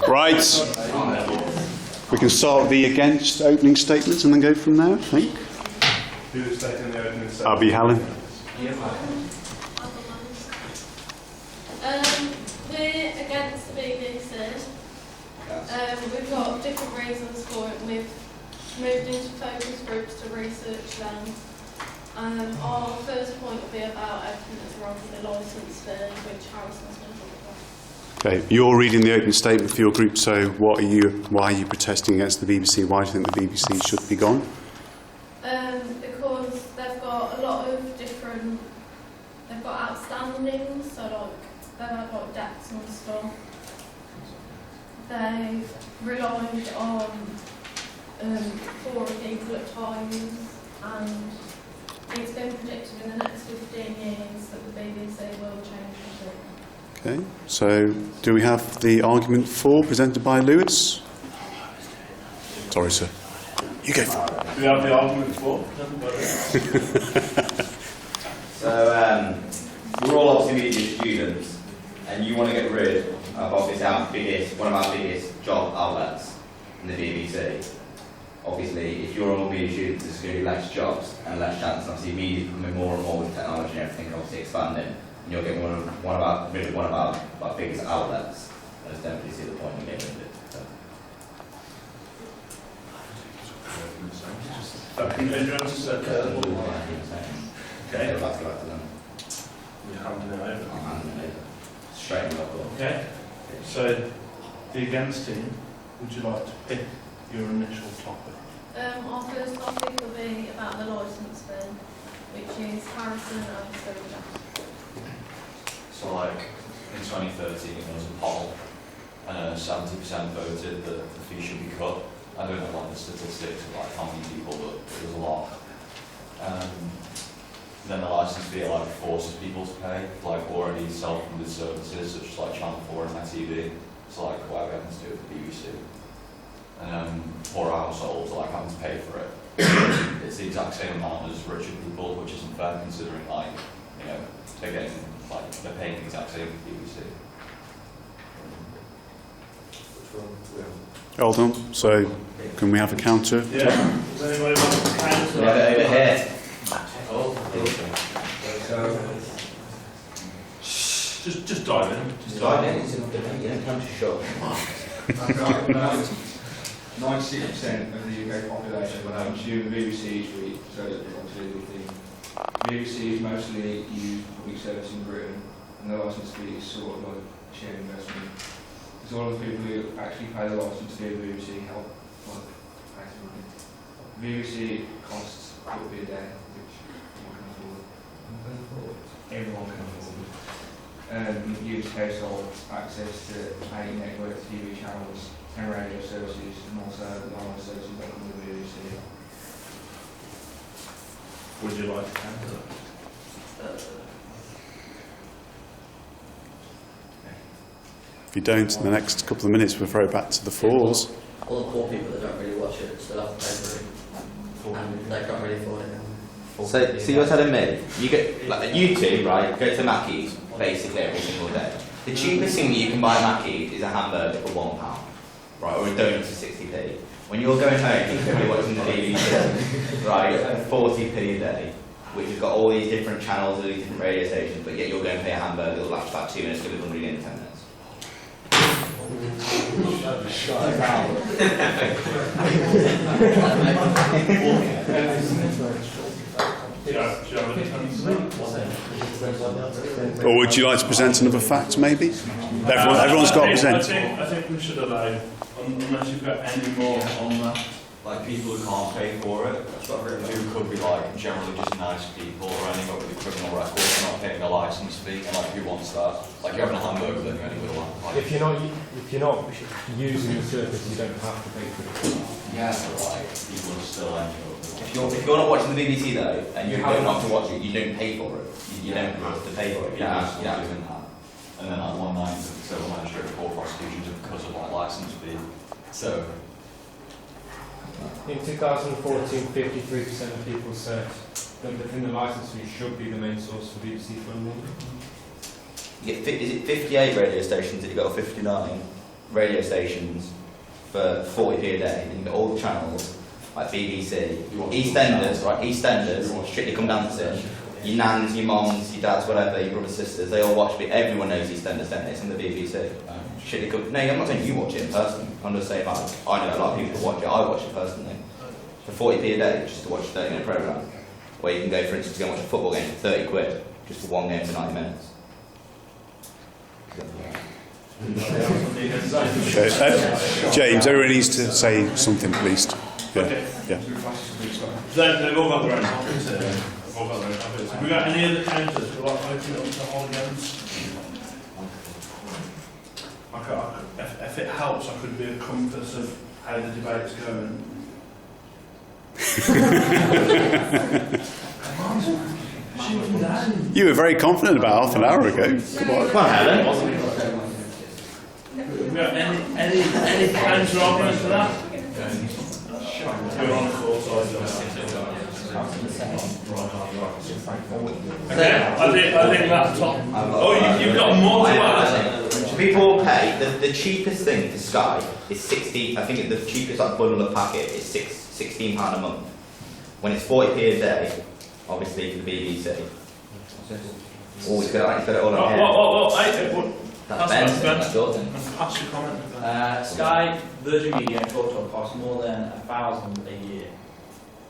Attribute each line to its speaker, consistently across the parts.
Speaker 1: Right. We can start the against opening statements and then go from there, I think.
Speaker 2: Who is taking the opening statement?
Speaker 1: I'll be Helen.
Speaker 3: We're against the BBC. We've got different reasons for it. We've moved into focus groups to research them. Our first point will be about everything that's wrong with the licence fee, which Harrison's going to talk about.
Speaker 1: Okay, you're reading the opening statement for your group, so why are you protesting against the BBC? Why do you think the BBC should be gone?
Speaker 3: Because they've got a lot of different, they've got outstandings, so like, they've had like debts and stuff. They've relied on poor people at times, and it's been predicted in the next 15 years that the BBC will change the shape.
Speaker 1: Okay, so do we have the argument for presented by Lewis? Sorry, sir. You go for it.
Speaker 2: Do we have the argument for presented by Lewis?
Speaker 4: So, we're all obviously media students, and you want to get rid of obviously one of our biggest job outlets in the BBC. Obviously, if you're all media students, there's going to be less jobs and less chance. And obviously, media is becoming more and more with technology and everything obviously expanding. And you're getting rid of one of our biggest outlets. I just don't really see the point in getting rid of it. So.
Speaker 2: Okay.
Speaker 4: Go back to them.
Speaker 2: You're handing it over.
Speaker 4: I'm handing it over. Straight in the door.
Speaker 2: Okay. So, the against team, would you like to pick your initial topic?
Speaker 3: Our first topic will be about the licence fee, which is Harrison and Silver.
Speaker 5: So like in 2013 there was a poll and 70% voted that the fee should be cut. I don't know like the statistics of like how many people, but it was a lot. Then the licence fee like forces people to pay for like already self-funded services such as like Channel 4 and ITV. So like whatever happens to do with the BBC. And poor households are like having to pay for it. It's the exact same amount as richer people, which isn't fair considering like, you know, they're getting like they're paying the exact same for BBC.
Speaker 1: Hold on. So, can we have a counter?
Speaker 2: Yeah. Does anybody want to counter?
Speaker 4: Yeah, over here.
Speaker 2: Just dive in.
Speaker 4: Just dive in. It's enough to make. You don't come to shop.
Speaker 6: 96% of the UK population will consume BBC each week, so obviously the thing. BBC is mostly used public service in Britain, and the licence fee is sort of like a shared investment. Because all of the people who actually pay the licence fee of the BBC help like, pay for money. BBC costs £40 a day, which everyone can afford. Everyone can afford. Gives households access to 8 network TV channels, 10 radio services, and also the online services that come with the BBC.
Speaker 2: Would you like to counter that?
Speaker 1: If you don't, in the next couple of minutes, we'll throw it back to the floors.
Speaker 7: All the poor people that don't really watch it still have to pay for it, and they can't really afford it.
Speaker 4: So you're telling me, you get, like you two, right, go to Mackey's basically every single day. The cheapest thing that you can buy at Mackey's is a hamburger for £1, right, or a donut for 60p. When you're going home, you're going to be watching the BBC, right, 40p a day, which has got all these different channels, all these different radio stations, but yet you're going to pay a hamburger that'll last about 2 minutes, give it hungry again in 10 minutes.
Speaker 1: Or would you like to present another fact, maybe? Everyone's got to present.
Speaker 2: I think we should allow, unless you've got any more on that.
Speaker 5: Like people who can't pay for it, who could be like generally just nice people or only got with criminal records, not paying a licence fee, and like who wants that? Like you're having a hamburger, then you're only going to like.
Speaker 8: If you're not using the service, you don't have to pay for it.
Speaker 5: Yeah, but like people are still ending up.
Speaker 4: If you're not watching the BBC though, and you don't have to watch it, you don't pay for it. You don't have to pay for it.
Speaker 5: Yeah, doing that. And then like one night, civil magistrate court prosecutions because of like licence fee. So.
Speaker 8: In 2014, 53% of people said that the licence fee should be the main source for BBC funding.
Speaker 4: You get is it 58 radio stations that you got, or 59 radio stations for 40p a day, and you get all the channels like BBC, EastEnders, right? EastEnders, Strictly Come Dancing. Your nans, your moms, your dads, whatever, your brothers, sisters, they all watch it. Everyone knows EastEnders, don't they? It's on the BBC. Strictly Come. No, I'm not saying you watch it in person. I'm just saying like I know a lot of people that watch it. I watch it personally for 40p a day just to watch a 30-minute programme. Where you can go, for instance, to go and watch a football game for 30 quid just for one game for 90 minutes.
Speaker 1: Okay. James, everyone needs to say something at least. Yeah.
Speaker 2: Okay.
Speaker 1: Yeah.
Speaker 2: They've all got their own topics here. They've all got their own topics. Have we got any other counters who like open it up to whole games? If it helps, I could be a compass of how the debate's going.
Speaker 1: You were very confident about half an hour ago.
Speaker 4: Come on, Helen.
Speaker 2: Have we got any counter arguments to that? You're on the full side. Okay, I think that's top. Oh, you've got more to add.
Speaker 4: So people pay, the cheapest thing for Sky is 60, I think the cheapest like bundle of packet is £16 a month. When it's 40p a day, obviously for the BBC. Oh, it's got it all on here. That's Ben's thing, that's your thing.
Speaker 2: Pass your comment.
Speaker 9: Sky, Virgin Media and TalkTalk cost more than £1,000 a year.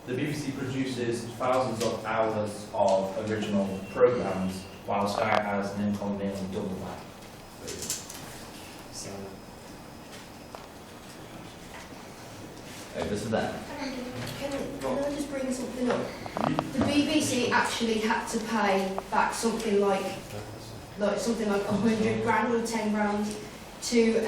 Speaker 9: The BBC produces thousands of hours of original programmes, while Sky has an income nearly double that.
Speaker 4: Over to them.
Speaker 10: Can I just bring something up? The BBC actually had to pay back something like something like 100 grand or 10 grand to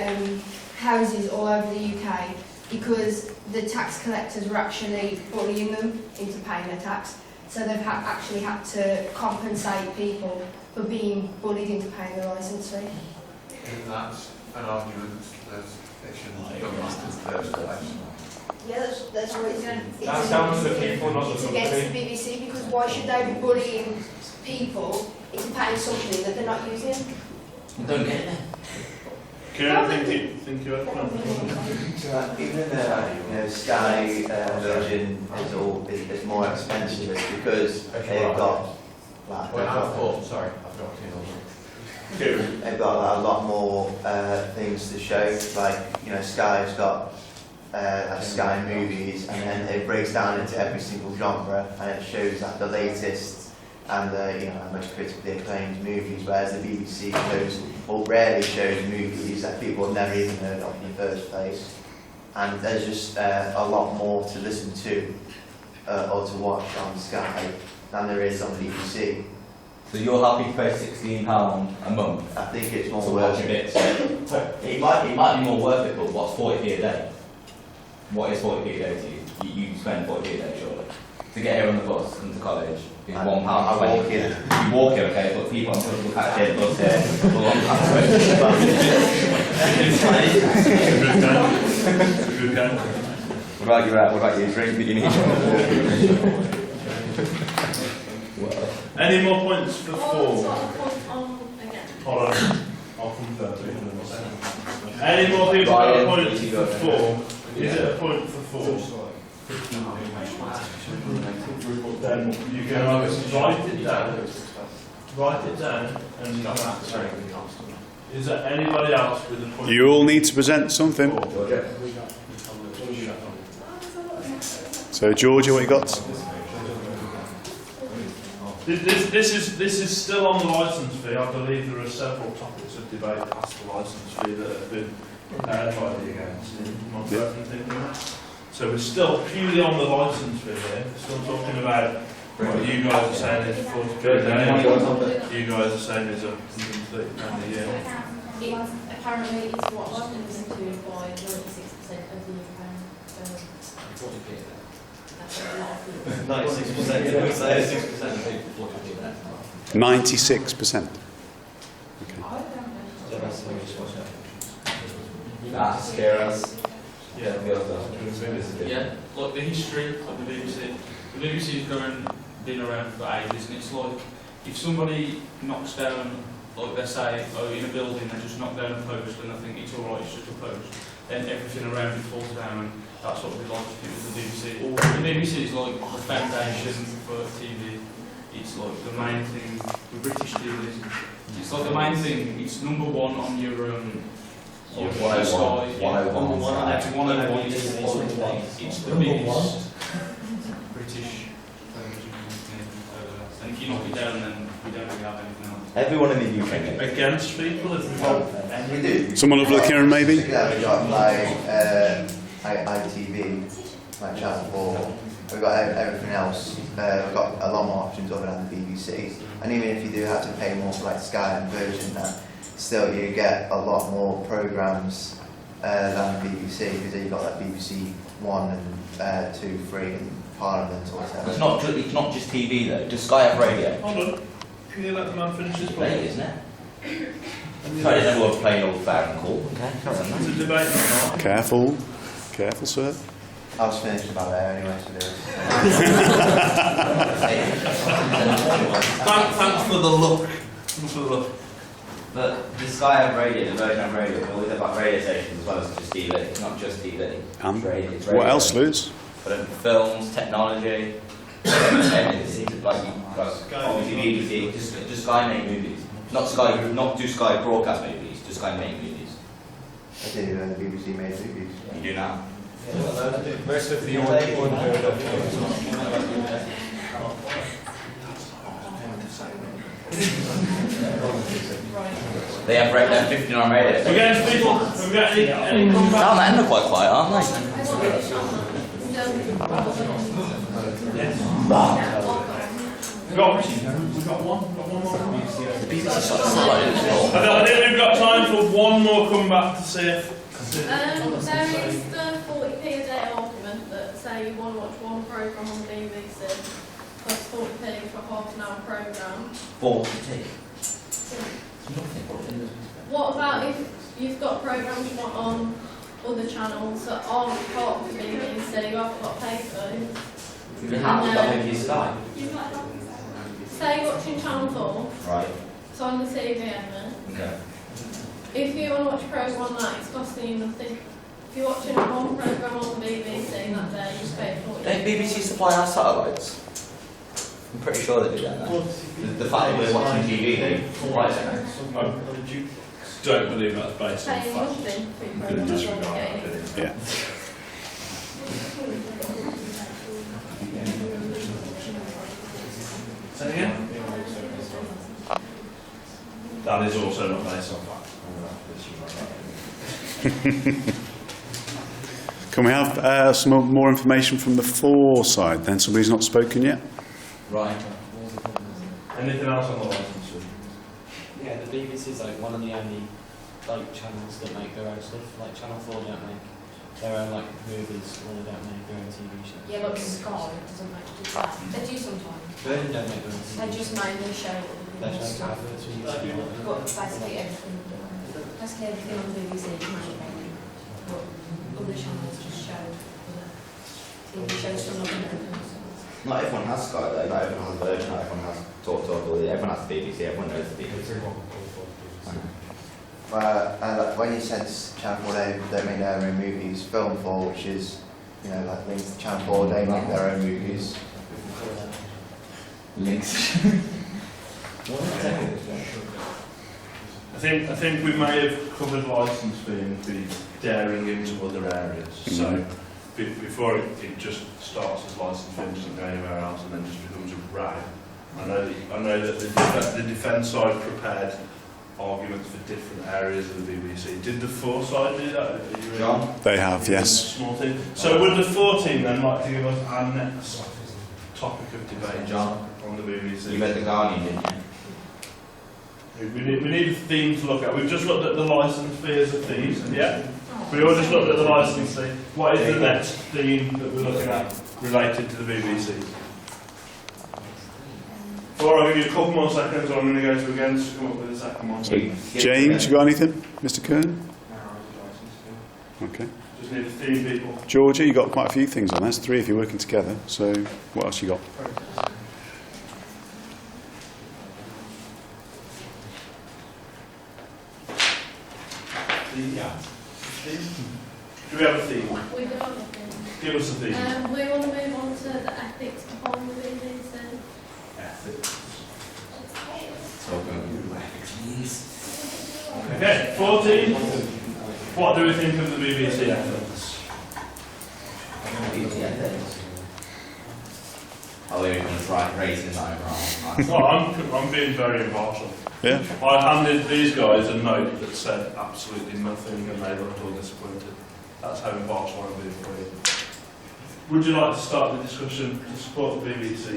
Speaker 10: houses all over the UK because the tax collectors were actually bullying them into paying their tax. So they've actually had to compensate people for being bullied into paying the licence fee.
Speaker 11: And that's an argument that they shouldn't have done that in the first place.
Speaker 10: Yeah, that's right.
Speaker 8: That's down to the people, not the
Speaker 10: It's
Speaker 8: company.
Speaker 10: against the BBC because why should they be bullying people into paying something that they're not using?
Speaker 4: Don't get it.
Speaker 2: Kieran, think you had a
Speaker 12: Even Sky Virgin is more expensive because they've got they've got a lot more things to show. Like Sky's got Sky Movies, and then it breaks down into every single genre, and it shows the latest and most critically acclaimed movies, whereas the BBC rarely shows movies that people have never even heard of in the first place. And there's just a lot more to listen to or to watch on Sky than there is on the BBC.
Speaker 4: So you're happy to pay £16 a month?
Speaker 12: I think it's more
Speaker 4: to
Speaker 12: worth
Speaker 4: watch a
Speaker 12: it.
Speaker 4: bit. It might be more worth it, but what's 40p a day? What is 40p a day to you? You spend 40p a day, surely. To get here on the bus and to college, it's £1.20.
Speaker 12: I walk in.
Speaker 4: You walk here, okay, but people on social catch the bus here for £1.20. What about your drink that you need?
Speaker 2: Any more points for
Speaker 3: What's
Speaker 2: four?
Speaker 3: the point on again?
Speaker 2: Hold on, I'll confirm. Any more people got a point for four? Is it a point for four? Then you can either write it down, and you can answer. Is there anybody else with a point?
Speaker 1: You all need to present something. So, Georgia, what you got?
Speaker 2: This is still on the licence fee. I believe there are several topics of debate past the licence fee that have been prepared by the against. So we're still purely on the licence fee here. We're still talking about what you guys are saying is 40 quid a day. You guys are saying is £130 a year.
Speaker 3: Apparently it's what London is included by 96% of the UK. So that's a lot of people.
Speaker 1: 96%.
Speaker 4: That scares us.
Speaker 9: Yeah, like the history of the BBC. The BBC has been around for ages, and it's like if somebody knocks down a
Speaker 13: like they say, oh, in a building they just knock down a post and I think it's alright, it's just a post. Then everything around it falls down, and that's what we like to do with the BBC. The BBC is like the foundation for TV. It's like the main thing, the British TV. It's like the main thing, it's number one on your Sky. It's the biggest British television company over there. And if you knock it down, then we don't really have anything else.
Speaker 4: Everyone in the UK
Speaker 2: Against people, if we have.
Speaker 12: We do.
Speaker 1: Someone over the Kieran, maybe?
Speaker 12: Yeah, we've got like ITV, like Channel 4. We've got everything else. We've got a lot more options other than the BBC. And even if you do have to pay more for like Sky and Virgin, that still you get a lot more programmes than the BBC, because you've got like BBC 1 and 2, 3 and Parliament or whatever.
Speaker 4: It's not just TV though. Does Sky have radio?
Speaker 2: Hold on. Can you let the man finish his point?
Speaker 4: Late, isn't it? Sorry, everyone's playing all fair and cool. Okay, carry on.
Speaker 2: It's a debate.
Speaker 1: Careful. Careful, sir.
Speaker 12: I was finished about there anyway, so
Speaker 4: Thanks for the look. But the Sky have radio, the Virgin have radio. We always have about radio stations as well as just TV. It's not just TV. It's radio.
Speaker 1: What else, Lewis?
Speaker 4: But films, technology, entertainment, like obviously BBC, just Sky make movies. Not do Sky broadcast movies, just Sky make movies.
Speaker 12: I did the BBC made movies.
Speaker 4: You do now.
Speaker 8: Most of the audio.
Speaker 4: They have 59 radio.
Speaker 2: Against people, have we got any comeback?
Speaker 4: Down that end are quite quiet, aren't they?
Speaker 2: We've got one more.
Speaker 4: The BBC's sort of satellite, isn't it?
Speaker 2: I think we've got time for one more comeback to see if.
Speaker 3: There is the 40p a day argument that say you want to watch one programme on the BBC, plus 40p for half an hour programme.
Speaker 4: 40p.
Speaker 3: What about if you've got programmes you want on other channels that aren't part of the BBC, you haven't got pay for those?
Speaker 4: You have to got maybe Sky.
Speaker 3: Say you're watching Channel 4,
Speaker 4: Right.
Speaker 3: it's on the TV then.
Speaker 4: Okay.
Speaker 3: If you want to watch a programme on that, it's costing you nothing. If you're watching one programme on the BBC that day, you pay for it.
Speaker 4: Don't BBC supply our satellites? I'm pretty sure they do that now. The fact that we're watching TV, they supply it.
Speaker 2: I don't believe that's based on
Speaker 3: Paying
Speaker 2: fact.
Speaker 3: nothing for your
Speaker 2: I'm going to
Speaker 3: programme.
Speaker 2: disregard that.
Speaker 1: Yeah.
Speaker 2: Say again? That is also not based on fact.
Speaker 1: Can we have some more information from the 4 side then? Somebody's not spoken yet?
Speaker 4: Right.
Speaker 2: Anything else on the licence?
Speaker 14: Yeah, the BBC is like one of the only like channels that make their own stuff. Like Channel 4 don't make their own like movies, or they don't make their own TV shows.
Speaker 10: Yeah, like Sky doesn't make do that. They do sometimes.
Speaker 14: Virgin don't make their own TV.
Speaker 10: They just mainly show
Speaker 14: They show
Speaker 10: stuff.
Speaker 14: adverts for YouTube.
Speaker 10: But basically everything. Basically everything on the BBC is mainly. But other channels just show other TV shows from other countries.
Speaker 4: Not everyone has Sky though, not everyone has Virgin, not everyone has Talk, everyone has the BBC, everyone knows the BBC.
Speaker 12: When you said Channel 4, they make their own movies. Film 4, which is, you know, like links to Channel 4, they make their own movies.
Speaker 4: Links.
Speaker 2: I think we may have covered licence fee and be daring into other areas. So before it just starts as licence fee and doesn't go anywhere else and then just becomes a rag. I know that the defence side prepared arguments for different areas of the BBC. Did the 4 side do that?
Speaker 4: John?
Speaker 1: They have, yes.
Speaker 2: Small team. So would the 4 team then like to give us our next topic of debate,
Speaker 4: John,
Speaker 2: on the BBC?
Speaker 4: You read The Guardian, didn't you?
Speaker 2: We need a theme to look at. We've just looked at the licence fee as a theme, yeah? We all just looked at the licence fee. What is the next theme that we're looking at related to the BBC? Before I give you a couple more seconds, I'm going to go to against to come up with a second one.
Speaker 1: So, James, you got anything? Mr. Kern? Okay.
Speaker 2: Just need a theme, people.
Speaker 1: Georgia, you got quite a few things on. That's 3 if you're working together. So, what else you got?
Speaker 2: 15?
Speaker 13: Yeah.
Speaker 2: 15? Do we have a theme?
Speaker 3: We do have a thing.
Speaker 2: Give us a theme.
Speaker 3: We want to move on to the ethics behind the BBC.
Speaker 2: Ethics.
Speaker 4: So,
Speaker 2: Okay, 14. What do we think of the BBC ethics?
Speaker 4: are we going to try raising that overall?
Speaker 2: Well, I'm being very impartial.
Speaker 1: Yeah.
Speaker 2: I handed these guys a note that said absolutely nothing and they looked all disappointed. That's how impartial I'm being for you. Would you like to start the discussion to support the BBC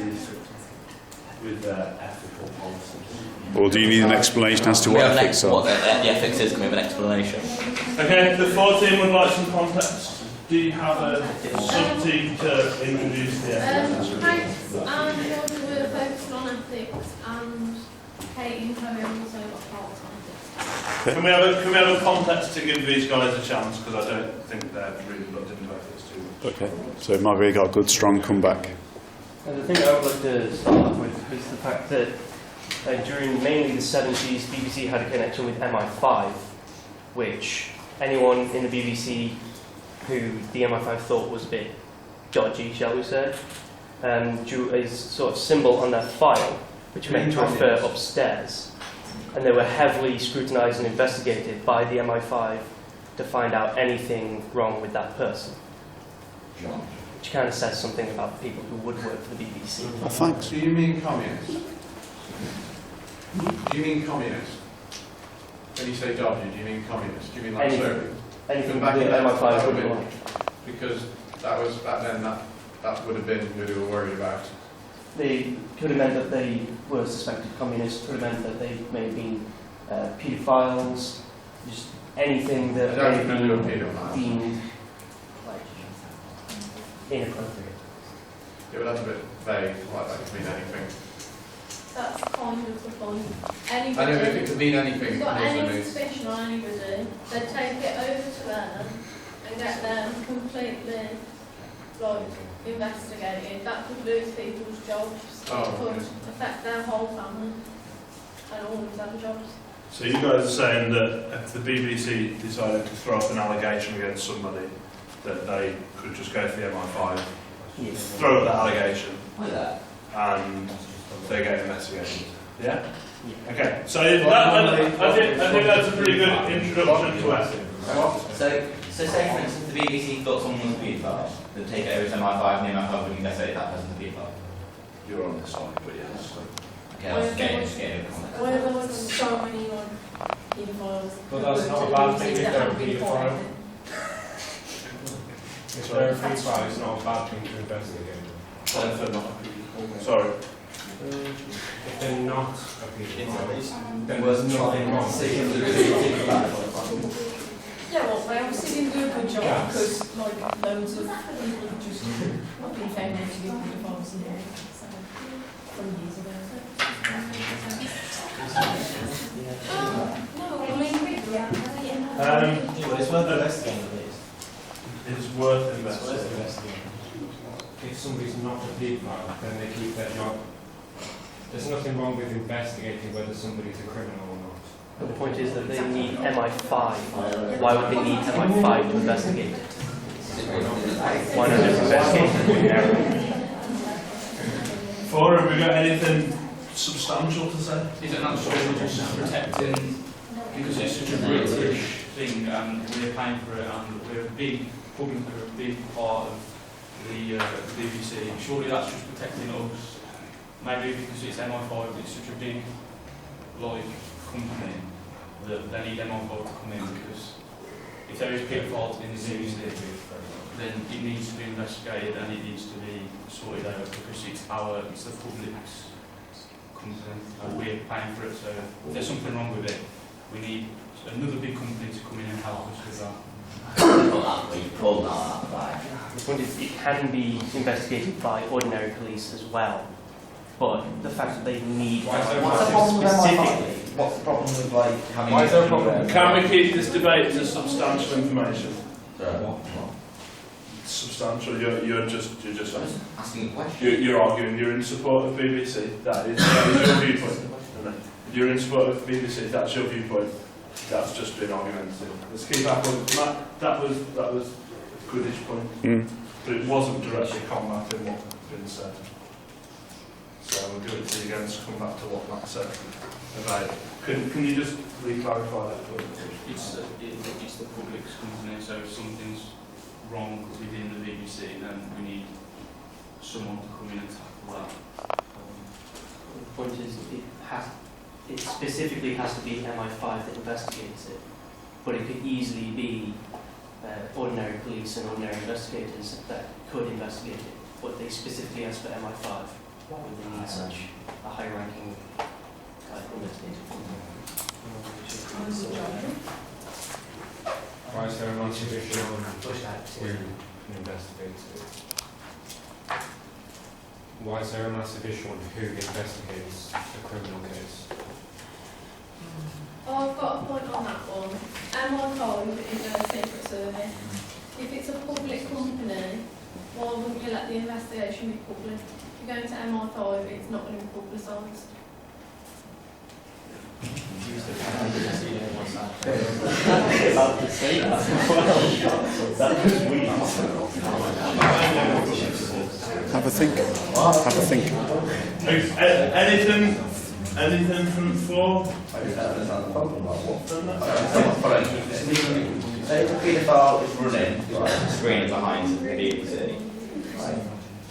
Speaker 2: with their ethical policies?
Speaker 1: Or do you need an explanation as to what ethics
Speaker 4: What
Speaker 1: are?
Speaker 4: the ethics is, can we have an explanation?
Speaker 2: Okay, the 14 would like some context. Do you have a sub-team to introduce the ethics?
Speaker 3: Hanks and George were focused on ethics, and Kate and Chloe also got parts on ethics.
Speaker 2: Can we have a context to give these guys a chance? Because I don't think they've really looked into ethics too much.
Speaker 1: Okay, so Marguerite got a good strong comeback.
Speaker 15: And the thing I would like to start off with is the fact that during mainly the 70s, BBC had a connection with MI5, which anyone in the BBC who the MI5 thought was a bit dodgy, shall we say, drew a sort of symbol on their file, which meant to refer upstairs. And they were heavily scrutinised and investigated by the MI5 to find out anything wrong with that person. Which kind of says something about people who would work for the BBC.
Speaker 1: Oh, thanks.
Speaker 11: Do you mean communist? Do you mean communist? When you say dodgy, do you mean communist? Do you mean like Serbian?
Speaker 15: Anything
Speaker 11: back
Speaker 15: the
Speaker 11: in that,
Speaker 15: MI5
Speaker 11: that would
Speaker 15: would
Speaker 11: be,
Speaker 15: like.
Speaker 11: because that was back then. That would have been who they were worried about.
Speaker 15: They could have meant that they were suspected communists, could have meant that they may have been paedophiles, just anything that
Speaker 11: I don't
Speaker 15: may have
Speaker 11: think they were
Speaker 15: been
Speaker 11: paedophiles.
Speaker 15: deemed inappropriate.
Speaker 11: Yeah, but that's a bit vague. Like that could mean anything.
Speaker 3: That's kind of the point.
Speaker 11: I don't know if it could mean
Speaker 3: If
Speaker 11: anything.
Speaker 3: you've got
Speaker 11: it also
Speaker 3: any
Speaker 11: means-
Speaker 3: suspicion on anybody, they take it over to them and get them completely investigated. That could lose people's jobs.
Speaker 11: Oh,
Speaker 3: It could
Speaker 11: okay.
Speaker 3: affect their whole family and all of their jobs.
Speaker 2: So you guys are saying that if the BBC decided to throw up an allegation against somebody, that they could just go for the MI5,
Speaker 15: Yes.
Speaker 2: throw up that allegation,
Speaker 4: Yeah.
Speaker 2: and they get investigated? Yeah?
Speaker 15: Yeah.
Speaker 2: Okay, so I think that's a pretty good introduction to ethics.
Speaker 4: So say for instance the BBC thought someone was a paedophile, they'd take it over to MI5 and the MI5 would investigate that person's a paedophile.
Speaker 2: You're on this side, but yes.
Speaker 4: Okay, that's getting context.
Speaker 3: Where there was so many paedophiles.
Speaker 8: But that's not a bad thing if they're a paedophile. If they're a paedophile, it's not a bad thing to investigate.
Speaker 2: Sorry.
Speaker 8: If they're not a paedophile, then
Speaker 4: Worth
Speaker 8: there's nothing
Speaker 4: trying
Speaker 8: wrong.
Speaker 4: to see.
Speaker 16: Yeah, well, they obviously didn't do a good job
Speaker 8: Yeah.
Speaker 16: because, like, loads of people have just not been found out to be pedophiles in there from years ago.
Speaker 3: No, I mean,
Speaker 15: It's worth investigating, please.
Speaker 2: It's worth
Speaker 15: It's
Speaker 2: investigating.
Speaker 15: worth investigating.
Speaker 8: If somebody's not a paedophile, then they keep their job. There's nothing wrong with investigating whether somebody's a criminal or not.
Speaker 15: But the point is that they need MI5. Why would they need MI5 to investigate it? Why not just investigate it ordinarily?
Speaker 2: Four, have we got anything substantial to say?
Speaker 13: Is it not surely just protecting, because it's such a British thing and we're paying for it and we're a big public, we're a big part of the BBC. Surely that's just protecting us. Maybe because it's MI5, it's such a big company that they need MI5 to come in, because if there is paedophiles in the BBC, then it needs to be investigated and it needs to be sorted out, because it's the public's company and we're paying for it. So if there's something wrong with it, we need another big company to come in and help us with that.
Speaker 15: The point is, it can be investigated by ordinary police as well. But the fact that they need
Speaker 4: What's the problem with
Speaker 15: specifically.
Speaker 4: What's the problem with like having?
Speaker 8: Why is there a problem?
Speaker 2: Can we keep this debate to substantial information?
Speaker 4: What?
Speaker 2: Substantial. You're just
Speaker 4: Asking a question.
Speaker 2: you're arguing. You're in support of BBC. That is your viewpoint. Isn't it? You're in support of BBC. That's your viewpoint. that's just been argumentative. Let's keep that one. Matt, that was a goodish point, but it wasn't directly combating what had been said. So we'll give it to you again to come back to what Matt said about it. Can you just re-clarify that point?
Speaker 13: It's the public's company, so if something's wrong within the BBC, then we need someone to come in and tackle that.
Speaker 15: The point is, it specifically has to be MI5 that investigates it, but it could easily be ordinary police and ordinary investigators that could investigate it, but they specifically ask for MI5. Why would they need such a high-ranking investigator?
Speaker 8: Why is there a non-traditional who investigates it? Why is there a massive issue on who investigates a criminal case?
Speaker 3: Oh, I've got a point on that one. MI5 is a secret service. If it's a public company, why wouldn't you let the investigation be public? If you're going to MI5, it's not going to be publicised.
Speaker 1: Have a think. Have a think.
Speaker 2: Anything from the floor?
Speaker 4: Say if a paedophile is running like, a screen behind the BBC, right,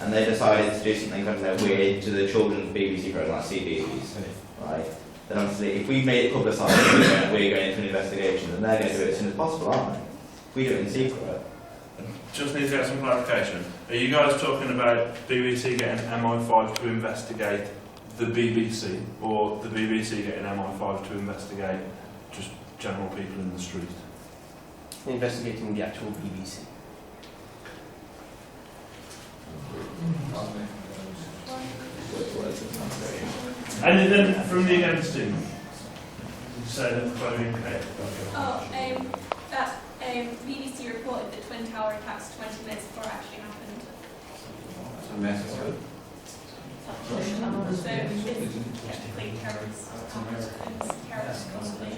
Speaker 4: and they decided to do something kind of weird to the children's BBC programme like CBeebies, right, then obviously if we've made it publicised we're going into an investigation, then they're going to do it as soon as possible, aren't they? If we do it in secret.
Speaker 2: Just need to get some clarification. Are you guys talking about BBC getting MI5 to investigate the BBC, or the BBC getting MI5 to investigate just general people in the street?
Speaker 15: Investigating the actual BBC.
Speaker 2: Anything from the against team? You say that Chloe and Kate.
Speaker 17: Oh, that BBC reported that Twin Tower attacks 20 minutes before it actually happened.
Speaker 11: It's a mess.
Speaker 17: So it's technically terrorist company.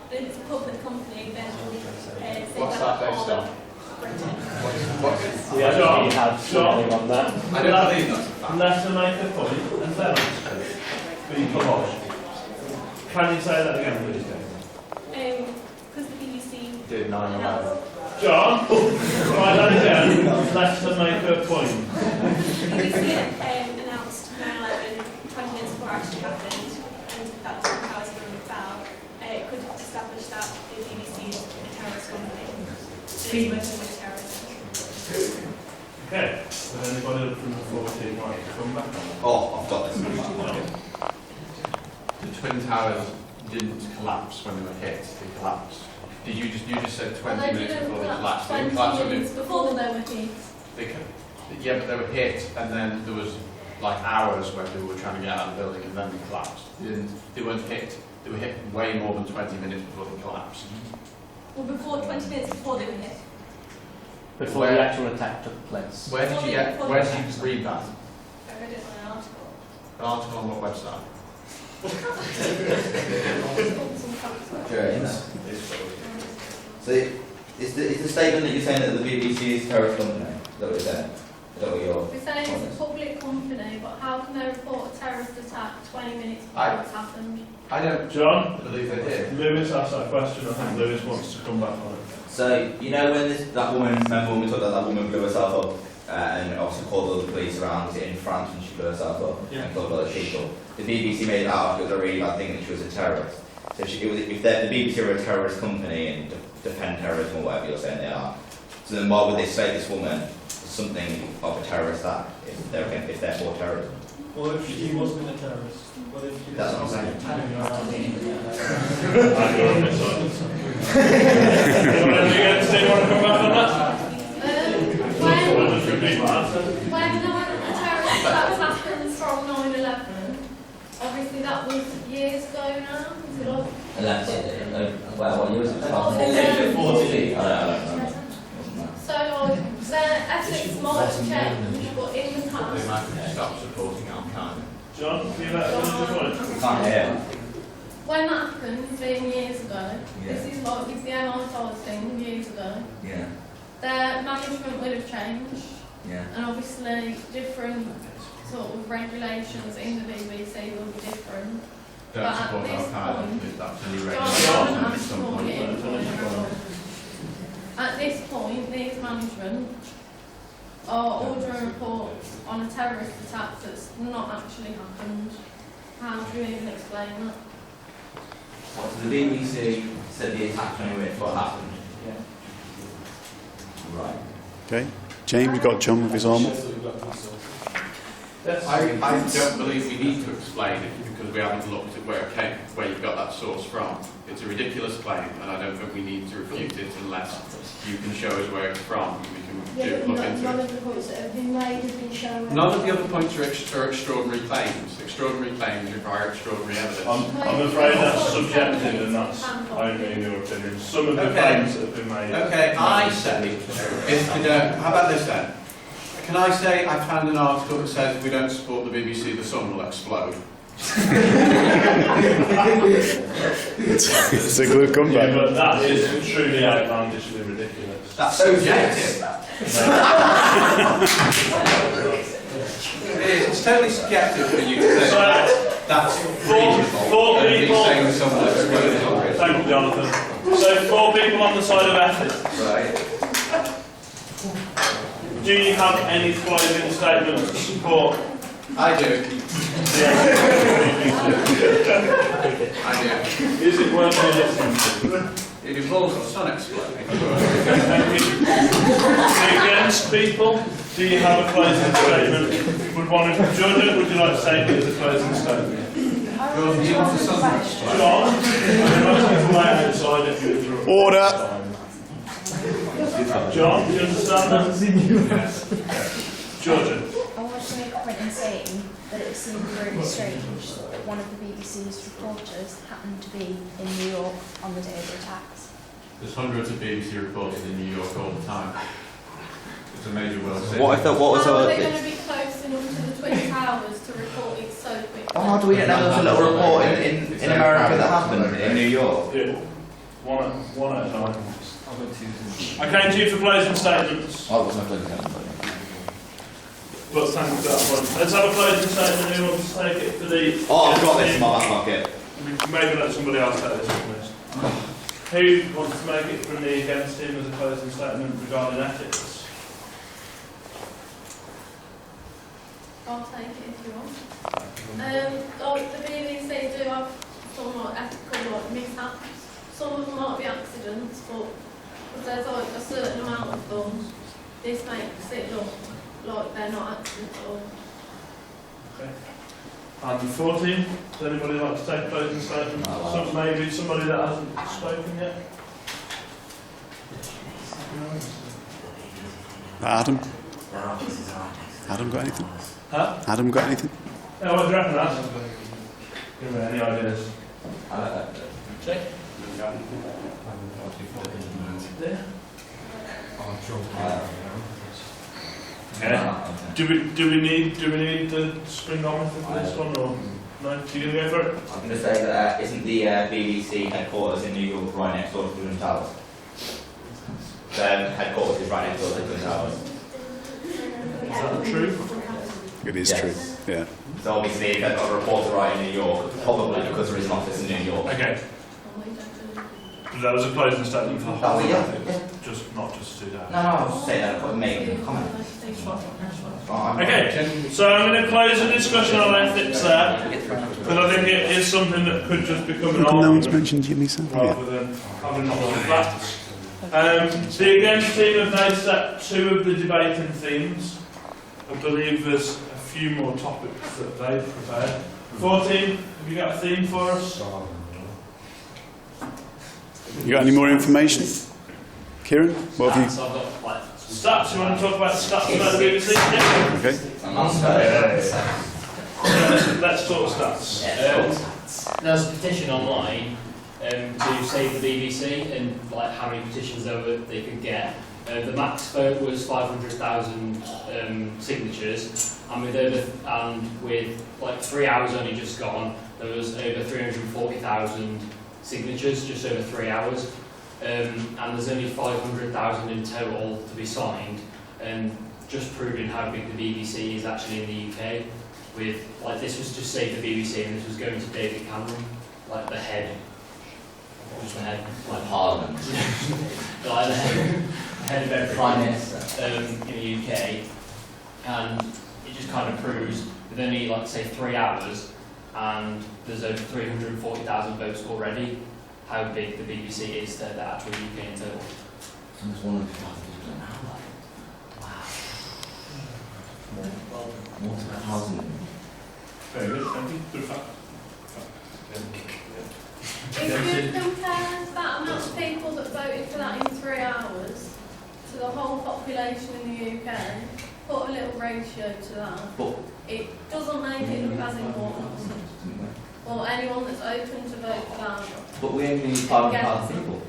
Speaker 17: But if it's a public company, then say
Speaker 11: What's
Speaker 17: that
Speaker 11: that based
Speaker 17: all
Speaker 11: on?
Speaker 17: of Britain.
Speaker 15: We actually have something on that.
Speaker 11: I don't believe that's a fact.
Speaker 2: Let's make a point and then be collage. Can you say that again, please, Dave?
Speaker 17: Because the BBC
Speaker 11: Did 9/11.
Speaker 2: John, try that again. Let's make a point.
Speaker 17: The BBC announced 9/11 20 minutes before it actually happened, and that's what I was going about. It could establish that the BBC is a terrorist company. It's working with terrorists.
Speaker 2: Okay, so anybody from the floor team want to come back on that?
Speaker 4: Oh, I've got this.
Speaker 11: The Twin Towers didn't collapse when they were hit, they collapsed. You just said 20 minutes before they collapsed. They didn't collapse
Speaker 3: 20 minutes before they were hit.
Speaker 11: Yeah, but they were hit, and then there was like hours where people were trying to get out of the building, and then they collapsed. They weren't hit. They were hit way more than 20 minutes before they collapsed.
Speaker 17: Well, before 20 minutes before they were hit.
Speaker 15: Before the actual attack took place.
Speaker 11: Where did you read that?
Speaker 17: I read it on an article.
Speaker 11: An article on what website?
Speaker 4: James. So, is the statement that you're saying that the BBC is a terrorist company? Is that what you're saying? Is that what you're...
Speaker 3: We're saying it's a public company, but how can they report a terrorist attack 20 minutes before it's happened?
Speaker 11: I don't
Speaker 2: John?
Speaker 11: believe they did.
Speaker 2: Lewis asked that question. I think Lewis wants to come back on it.
Speaker 4: So, you know when that woman, remember when we talked about that woman blew herself up and obviously called all the police around, was it in France when she blew herself up and killed other people? The BBC made it out it was a really bad thing that she was a terrorist. So if the BBC were a terrorist company and defend terrorism or whatever you're saying they are, so then why would they say this woman is something of a terrorist act if they're for terrorism?
Speaker 14: Or if he wasn't a terrorist. What if he
Speaker 4: That's what I'm saying.
Speaker 3: When the terrorist attack happened from 9/11, obviously that was years ago now.
Speaker 4: And that's well, what year was it?
Speaker 3: 40.
Speaker 4: I don't know.
Speaker 3: So their ethics might change, but in the
Speaker 11: They
Speaker 3: past,
Speaker 11: might stop supporting Al Qaeda.
Speaker 2: John, can you let us know?
Speaker 4: Can't hear.
Speaker 3: when that happened, being years ago, this is like with the MI5 thing years ago,
Speaker 18: Yeah.
Speaker 3: their management would have changed,
Speaker 18: Yeah.
Speaker 3: and obviously different sort of regulations in the BBC will be different.
Speaker 11: Don't
Speaker 3: But at
Speaker 11: support
Speaker 3: this
Speaker 11: Al-Qaeda
Speaker 3: point,
Speaker 11: because that's a new
Speaker 3: John
Speaker 11: regulation.
Speaker 3: hasn't asked for it. At this point, these management are ordering reports on a terrorist attack that's not actually happened. How do you even explain that?
Speaker 4: What, so the BBC said the attack anyway, it's what happened? Right.
Speaker 1: Okay. James, you've got John with his arm up.
Speaker 11: I don't believe we need to explain it because we haven't looked at where you got that source from. It's a ridiculous claim, and I don't think we need to refute it unless you can show us where it's from. We can look into
Speaker 10: none
Speaker 11: it.
Speaker 10: of the points that have been made have been shown.
Speaker 11: None of the other points are extraordinary claims. Extraordinary claims require extraordinary evidence.
Speaker 2: I'm afraid that's subjective and that's only in your opinion. Some of the claims that have been made.
Speaker 11: Okay, I say, if we don't, how about this then? Can I say I found an article that says if we don't support the BBC, the sun will explode?
Speaker 1: It's a good comeback.
Speaker 2: Yeah, but that is truly outlandishly ridiculous.
Speaker 11: That's subjective. It's totally subjective for you to say that's
Speaker 2: Four people.
Speaker 11: Saying the sun will explode.
Speaker 2: Thank you, Jonathan. So 4 people on the side of ethics.
Speaker 11: Right.
Speaker 2: Do you have any closing statements to support?
Speaker 11: I do. I do.
Speaker 2: Is it worth me listening to?
Speaker 11: It involves the sun exploding.
Speaker 2: Thank you. The against people, do you have a closing statement? Would one of you judge it? Would you like to take it as a closing statement? John, I'm asking for my outside if you withdraw.
Speaker 1: Order.
Speaker 2: John, do you understand that? Georgia.
Speaker 16: I want to make a point in saying that it seemed very strange that one of the BBC's reporters happened to be in New York on the day of the attacks.
Speaker 11: There's hundreds of BBC reporters in New York all the time. It's a major world city.
Speaker 12: What was
Speaker 3: How are
Speaker 12: our...
Speaker 3: they going to be close enough to the Twin Towers to report it so quickly?
Speaker 12: Oh, do we not know there's a little report in America that happened in New York?
Speaker 2: Yeah. One at a time. I came to you for closing statements.
Speaker 18: Oh, there's no closing statement.
Speaker 2: But thank you for that one. Let's have a closing statement. Who wants to take it for the...
Speaker 12: Oh, I've got this in my back pocket.
Speaker 2: Maybe let somebody else take this one, please. Who wants to make it from the against team as a closing statement regarding ethics?
Speaker 3: I'll take it if you want. Like the BBC do have some like ethical like mishaps. Some of them might be accidents, but if there's like a certain amount of them, this makes it look like they're not accidents at all.
Speaker 2: Okay. And 14, does anybody like to take a closing statement? Maybe somebody that hasn't spoken yet?
Speaker 1: Adam? Adam got anything?
Speaker 2: Huh?
Speaker 1: Adam got anything?
Speaker 2: Yeah, what do you reckon, Adam? Give me any ideas? Check. Yeah. Do we need the springometer for this one, or no? Do you gonna go for it?
Speaker 4: I'm going to say that isn't the BBC headquarters in New York right next door to the Twin Towers? Their headquarters is right next door to the Twin Towers.
Speaker 2: Is that true?
Speaker 1: It is
Speaker 4: Yes.
Speaker 1: true. Yeah.
Speaker 4: So obviously, if they've got a reporter right in New York, probably because there is an office in New York.
Speaker 2: Okay. That was a closing statement for
Speaker 4: Oh, yeah.
Speaker 2: Just not just to that.
Speaker 4: No, I was saying that, but make a comment.
Speaker 2: Okay, so I'm going to close the discussion on ethics there, because I think it is something that could just become an
Speaker 1: No one's
Speaker 2: argument
Speaker 1: mentioned Jimmy Savile yet.
Speaker 2: rather than having not all the facts. The against team have now set 2 of the debating themes. I believe there's a few more topics that they've prepared. 14, have you got a theme for us?
Speaker 1: You got any more information? Kieran, what have you...
Speaker 2: Stats, you want to talk about stats about the BBC? Yeah.
Speaker 1: Okay.
Speaker 2: Let's talk stats.
Speaker 19: There's a petition online to save the BBC and like how many petitions they could get. The max vote was 500,000 signatures, and with like 3 hours only just gone, there was over 340,000 signatures, just over 3 hours, and there's only 500,000 in total to be signed, and just proving how big the BBC is actually in the UK. With like this was just Save the BBC, and this was going to David Cameron, like the head, just the head, like
Speaker 4: Parliament,
Speaker 19: like the head of everything,
Speaker 4: Prime Minister,
Speaker 19: in the UK, and it just kind of proves with only like say 3 hours, and there's over 340,000 votes already, how big the BBC is to the actual UK in total.
Speaker 4: Someone's wondering if people don't know that. Wow. More than 1,000.
Speaker 2: Very good, thank you. Good fact.
Speaker 3: If you compare that amount of people that voted for that in 3 hours to the whole population in the UK, put a little ratio to that, it doesn't make it look as important. Or anyone that's open to vote for that.
Speaker 4: But we only need 500,000 people.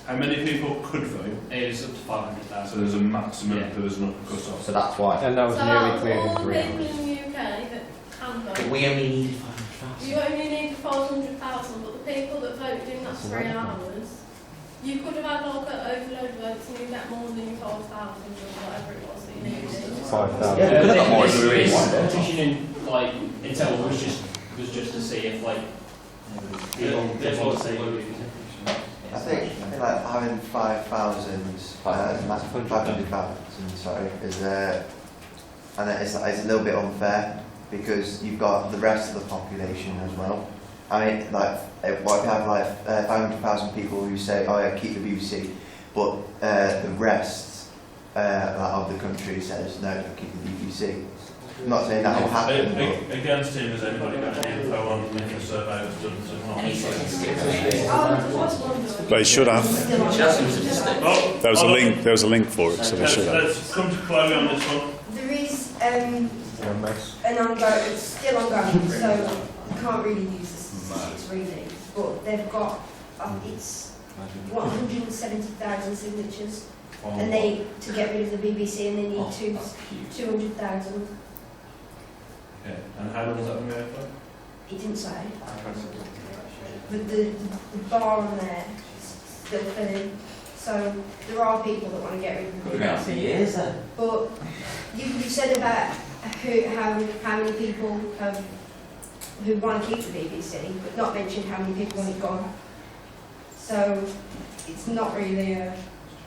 Speaker 2: How many people could vote?
Speaker 19: It was up to 500,000.
Speaker 2: So there's a maximum, there was not cut off.
Speaker 4: So that's why.
Speaker 14: And that was
Speaker 3: So
Speaker 14: nearly
Speaker 3: out of all
Speaker 14: 303
Speaker 3: people
Speaker 14: hours.
Speaker 3: in the UK that can vote,
Speaker 4: But we only needed 500,000.
Speaker 3: you only need 500,000, but the people that voted in that 3 hours, you could have had like an overload votes and you get more than your 5,000 or whatever it was that you needed.
Speaker 14: 5,000.
Speaker 4: Yeah, we could have got more if we really
Speaker 19: This
Speaker 4: wanted it.
Speaker 19: petition in like itself was just to see if like people did want to say.
Speaker 12: I think like having 5,000, 500,000, sorry, is and it's a little bit unfair because you've got the rest of the population as well. I mean, like, what if you have like 500,000 people who say, "Oh yeah, keep the BBC," but the rest of the country says, "No, don't keep the BBC." I'm not saying that will happen. But
Speaker 2: Against him, has anybody got any info on if a survey was done to not?
Speaker 1: They should have.
Speaker 2: Oh,
Speaker 1: There was a link. There was a link for it, so they should have.
Speaker 2: Let's come to Chloe on this one.
Speaker 10: There is an ongoing, it's still ongoing, so you can't really use the statistics really, but they've got, it's 170,000 signatures, and they, to get rid of the BBC, and they need 200,000.
Speaker 2: Okay, and how long has that been going for?
Speaker 10: It didn't say. But the bar on there is still filling. So there are people that want to get rid of the
Speaker 4: We're going on for years then.
Speaker 10: But you said about how many people who want to keep the BBC, but not mentioned how many people want it gone. So it's not really a...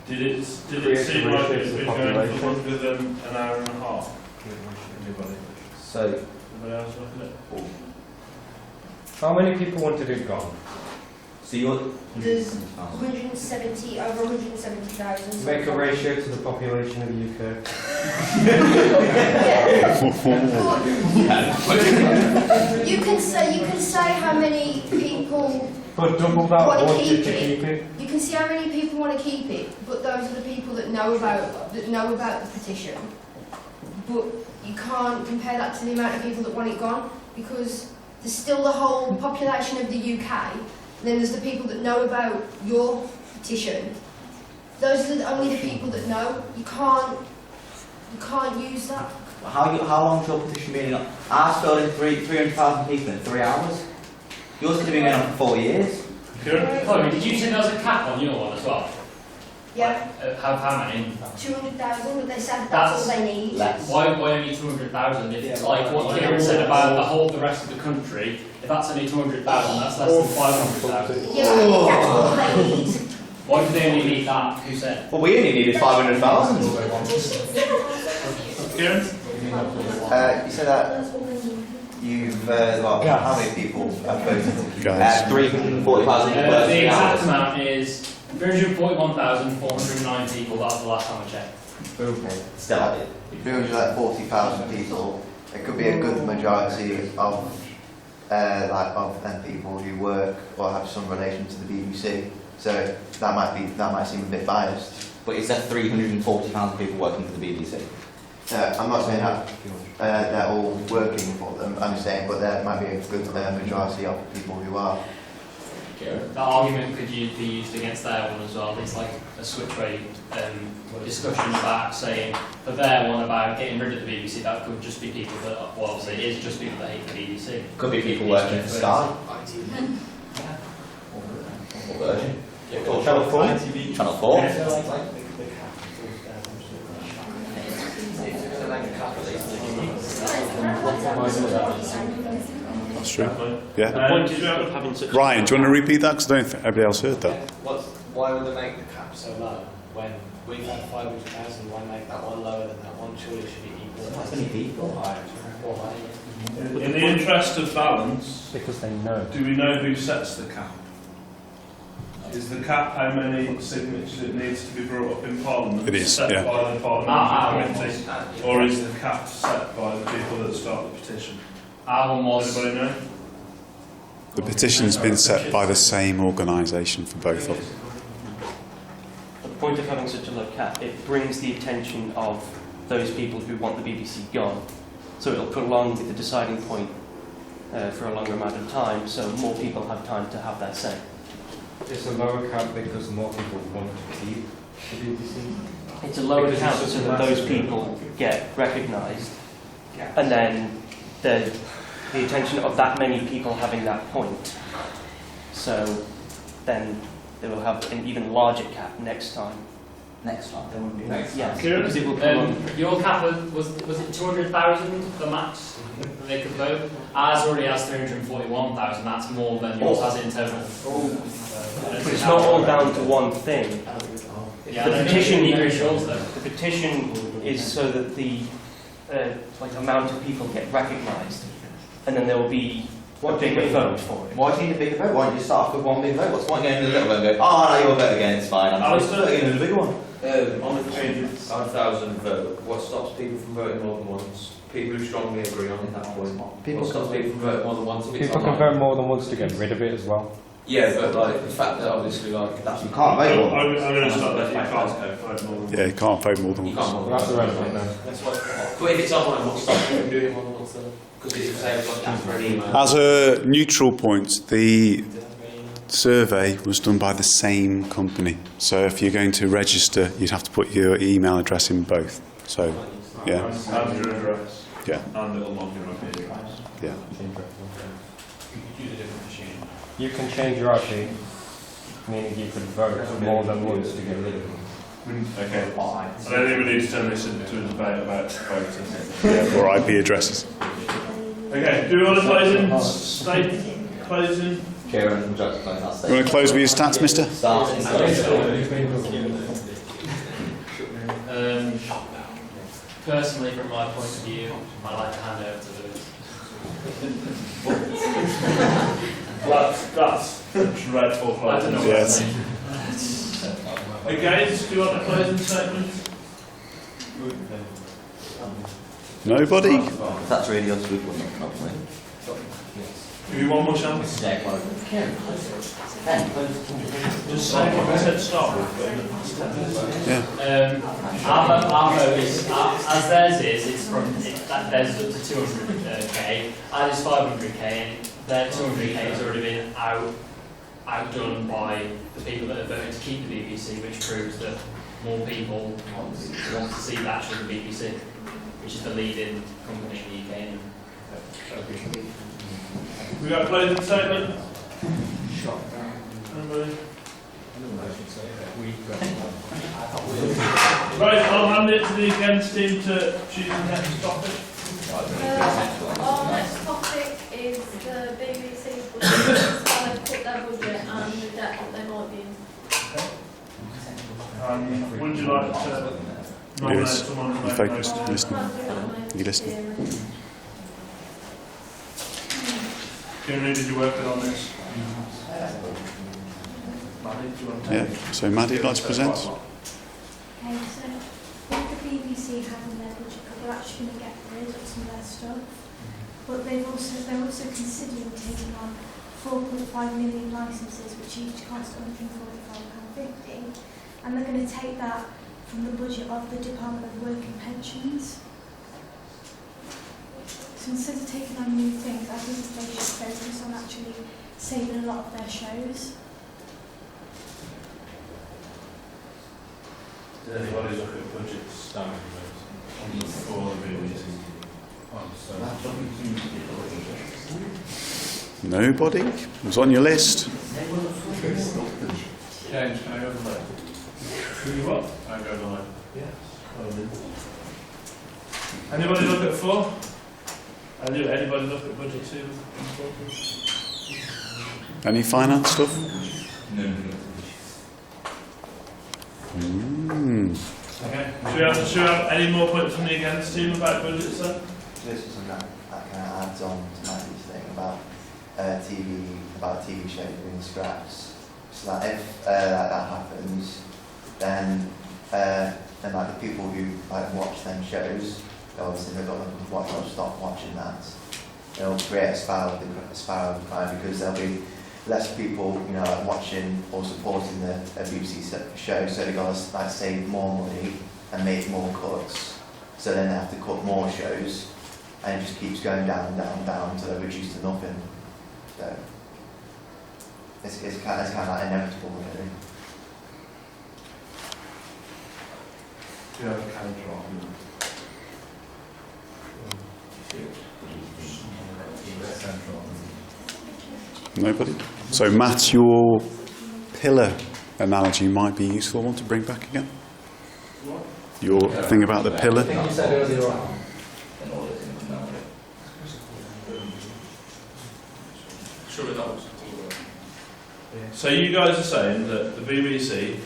Speaker 2: Did it seem like it's been going for longer than an hour and a half? Anybody?
Speaker 4: So,
Speaker 2: anybody else looking at it?
Speaker 14: How many people wanted it gone?
Speaker 4: So you're...
Speaker 10: There's 170, over 170,000.
Speaker 14: Make a ratio to the population of the UK.
Speaker 10: You can say how many people
Speaker 14: But double that
Speaker 10: want to
Speaker 14: wanted
Speaker 10: keep
Speaker 14: to
Speaker 10: it.
Speaker 14: keep it.
Speaker 10: You can see how many people want to keep it, but those are the people that know about the petition. But you can't compare that to the amount of people that want it gone, because there's still the whole population of the UK. And then there's the people that know about your petition. Those are only the people that know. You can't use that.
Speaker 4: How long's your petition been on? Ours filled in 300,000 people in 3 hours. Yours could have been going on for 4 years.
Speaker 19: Chloe, did you say there was a cap on your one as well?
Speaker 10: Yeah.
Speaker 19: How many?
Speaker 10: 200,000, but they said that's all they need.
Speaker 19: Why only 200,000? If it's like what Kieran said about the rest of the country, if that's only 200,000, that's less than 500,000.
Speaker 10: Yeah, but that's all they need.
Speaker 19: Why do they only need that? Who said?
Speaker 4: Well, we only needed 500,000.
Speaker 2: Kieran?
Speaker 12: You said that you've, how many people have voted?
Speaker 4: 340,000 people.
Speaker 19: The exact amount is 341,409 people. That was the last time I checked.
Speaker 12: Okay. Still, 340,000 people. It could be a good majority of them people who work or have some relation to the BBC. So that might seem a bit biased.
Speaker 4: But is there 340,000 people working for the BBC?
Speaker 12: I'm not saying that they're all working for them. I'm saying, but there might be a good majority of people who are.
Speaker 19: That argument could be used against their one as well. It's like a switch rate discussion about saying for their one about getting rid of the BBC. That could just be people that, well, obviously it is just people that hate the BBC.
Speaker 4: Could be people working for Sky. Or Virgin. Or Channel 4. Channel 4.
Speaker 1: That's true. Yeah.
Speaker 15: The point is of having such.
Speaker 1: Ryan, do you want to repeat that? Because I don't think everybody else heard that.
Speaker 14: Why would they make the cap so low when we've had 500,000? Why make that one lower than that one? Surely it should be equal.
Speaker 4: That's many people.
Speaker 14: Why?
Speaker 2: In the interest of balance,
Speaker 8: Because they know.
Speaker 2: do we know who sets the cap? Is the cap how many signatures it needs to be brought up in Parliament?
Speaker 1: It is,
Speaker 2: set
Speaker 1: yeah.
Speaker 2: by the Parliamentary Committee, or is the cap set by the people that start the petition?
Speaker 19: Our one was.
Speaker 2: Anybody know?
Speaker 1: The petition's been set by the same organisation for both of them.
Speaker 15: The point of having such a low cap, it brings the attention of those people who want the BBC gone. So it'll prolong the deciding point for a longer amount of time, so more people have time to have their say.
Speaker 8: It's a lower cap because more people want to keep the BBC.
Speaker 15: It's a lower
Speaker 8: Because
Speaker 15: cap
Speaker 8: it's
Speaker 15: so
Speaker 8: such a
Speaker 15: that those
Speaker 8: massive
Speaker 15: people get recognised, and then the attention of that many people having that point. So then they will have an even larger cap next time.
Speaker 4: Next time.
Speaker 15: Yeah, because it will come on.
Speaker 19: Your cap was it 200,000 the max that they could vote? Ours already has 341,000. That's more than yours has in total.
Speaker 15: But it's not all down to one thing.
Speaker 19: Yeah, the
Speaker 15: petition is so that the amount of people get recognised, and then there will be a bigger vote for it.
Speaker 4: Why do you need a bigger vote? Why don't you start off with one big vote? What's the point going in the little vote and go, oh no, you'll vote again, it's fine. I'm voting in the bigger one.
Speaker 18: On the 300,000 vote, what stops people from voting more than once? People who strongly agree on that point. What stops people from voting more than once? If it's
Speaker 8: People can
Speaker 18: online?
Speaker 8: vote more than once to get rid of it as well.
Speaker 18: Yeah, but like the fact that obviously like
Speaker 12: You can't vote more.
Speaker 2: I'm going to start that you can't vote more than
Speaker 1: Yeah, you can't vote more than
Speaker 18: you
Speaker 1: once.
Speaker 18: can't vote.
Speaker 8: That's irrelevant now.
Speaker 18: That's what. But if it's online, what stops you from doing it more than once then? Because it's the same as like for an email.
Speaker 1: As a neutral point, the survey was done by the same company. So if you're going to register, you'd have to put your email address in both. So, yeah.
Speaker 2: And your address.
Speaker 1: Yeah.
Speaker 2: And it'll log your IP address.
Speaker 1: Yeah.
Speaker 8: You can change your IP, meaning you could vote more than once to get rid of it.
Speaker 2: Okay. I don't think we need to turn this into a debate about voting.
Speaker 1: Yeah, or IP addresses.
Speaker 2: Okay, do we want to close in? Closing?
Speaker 4: Kieran, would you like to close that
Speaker 1: You want to close with your stats, mister?
Speaker 19: Personally, from my point of view, I'd like to hand over to Lewis.
Speaker 2: That's dreadful.
Speaker 19: I don't know what
Speaker 1: Yes.
Speaker 19: I mean.
Speaker 2: Against, do you want a closing statement?
Speaker 1: Nobody?
Speaker 4: That's really unsweet, wasn't it? Probably.
Speaker 2: Give you one more chance.
Speaker 4: Yeah, close.
Speaker 2: Just say what I said stop.
Speaker 1: Yeah.
Speaker 19: Our vote is, as theirs is, it's from, theirs is up to 200k, ours is 500k, and their 200k has already been outdone by the people that are voting to keep the BBC, which proves that more people want to see that actually the BBC, which is the leading company in the UK.
Speaker 2: We got a closing statement? Anybody? Right, I'll hand it to the against team to choose the next topic.
Speaker 3: Our next topic is the BBC's budget, how they've cut their budget and the debt that they might be in.
Speaker 2: Would you like to nominate
Speaker 1: Yes.
Speaker 2: someone to
Speaker 1: You
Speaker 2: make a
Speaker 1: focused.
Speaker 2: motion?
Speaker 1: Listening. You listening?
Speaker 2: Kieran, did you work on this? Maddie, do you want to
Speaker 1: Yeah. So, Maddie, you'd like to present?
Speaker 16: Okay, so with the BBC having their budget cut, they're actually going to get rid of some of their stuff. But they're also considering taking on 4.5 million licences, which each cost £145.50, and they're going to take that from the budget of the Department of Work and Pensions. So instead of taking on new things, I think they should focus on actually saving a lot of their shows.
Speaker 2: Did anybody look at budgets for the BBC?
Speaker 1: Nobody? It was on your list.
Speaker 2: James, can I go to that? You what? I go to that. Yes. Anybody look at 4? Anybody look at budget 2?
Speaker 1: Any finance stuff?
Speaker 2: No. Okay. Should we have any more points from the against team about budgets then?
Speaker 12: This is that kind of adds on to Matthew's thing about TV shows doing scraps. So that if that happens, then like the people who like watch them shows, obviously they're going to stop watching that. It'll create a spiral of crime because there'll be less people, like watching or supporting the BBC show, so they've got to like save more money and make more cuts. So then they have to cut more shows, and it just keeps going down and down and down until they're reduced to nothing. So it's kind of like inevitable, really.
Speaker 2: Do you have a counter argument?
Speaker 1: Nobody? So, Matt, your pillar analogy might be a useful one to bring back again.
Speaker 2: What?
Speaker 1: Your thing about the pillar.
Speaker 6: I think you said earlier on.
Speaker 2: Surely that was. So you guys are saying that the BBC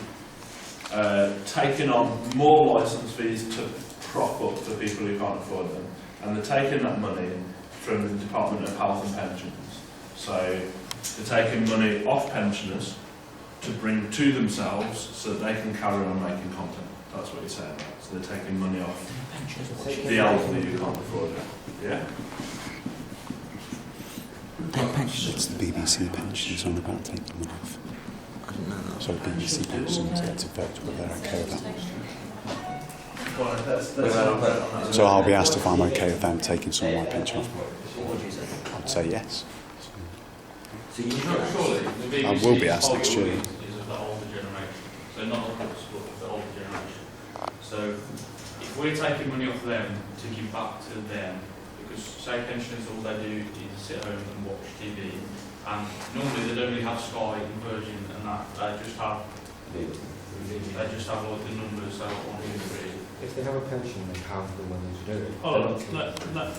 Speaker 2: taking on more licence fees to prop up the people who can't afford them, and they're taking that money from the Department of Health and Pensions. So they're taking money off pensioners to bring to themselves so that they can carry on making content. That's what you're saying, right? So they're taking money off the elderly who can't afford it. Yeah?
Speaker 1: It's the BBC pensions on about taking them off. So BBC pensions get to vote whether they're okay with that. So I'll be asked if I'm okay with them taking some of my pension off. I'd say yes.
Speaker 13: Surely the BBC
Speaker 1: I will be asked next year.
Speaker 13: is of the older generation, so not of us, but of the older generation. So if we're taking money off them to give back to them, because say pensioners all they do is sit home and watch TV, and normally they don't really have Sky and Virgin and that, they just have like the numbers so on TV.
Speaker 14: If they have a pension, they have the money to do it.
Speaker 2: Oh, no.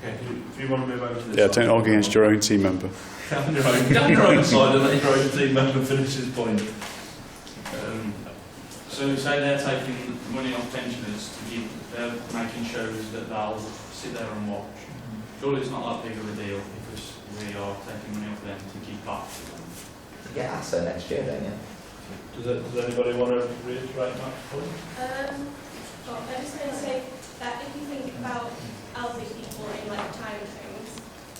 Speaker 2: Okay, if you want to move over to this
Speaker 1: Yeah,
Speaker 2: side.
Speaker 1: don't argue against your own team member.
Speaker 2: Get on your own side and let your own team member finish his point.
Speaker 13: So say they're taking money off pensioners to give, they're making shows that they'll sit there and watch. Surely it's not that big of a deal because we are taking money off them to give back to them.
Speaker 4: Yeah, so next year then, yeah.
Speaker 2: Does anybody want to reiterate that point?
Speaker 17: Well, I'm just going to say that if you think about elderly people in like retirement homes,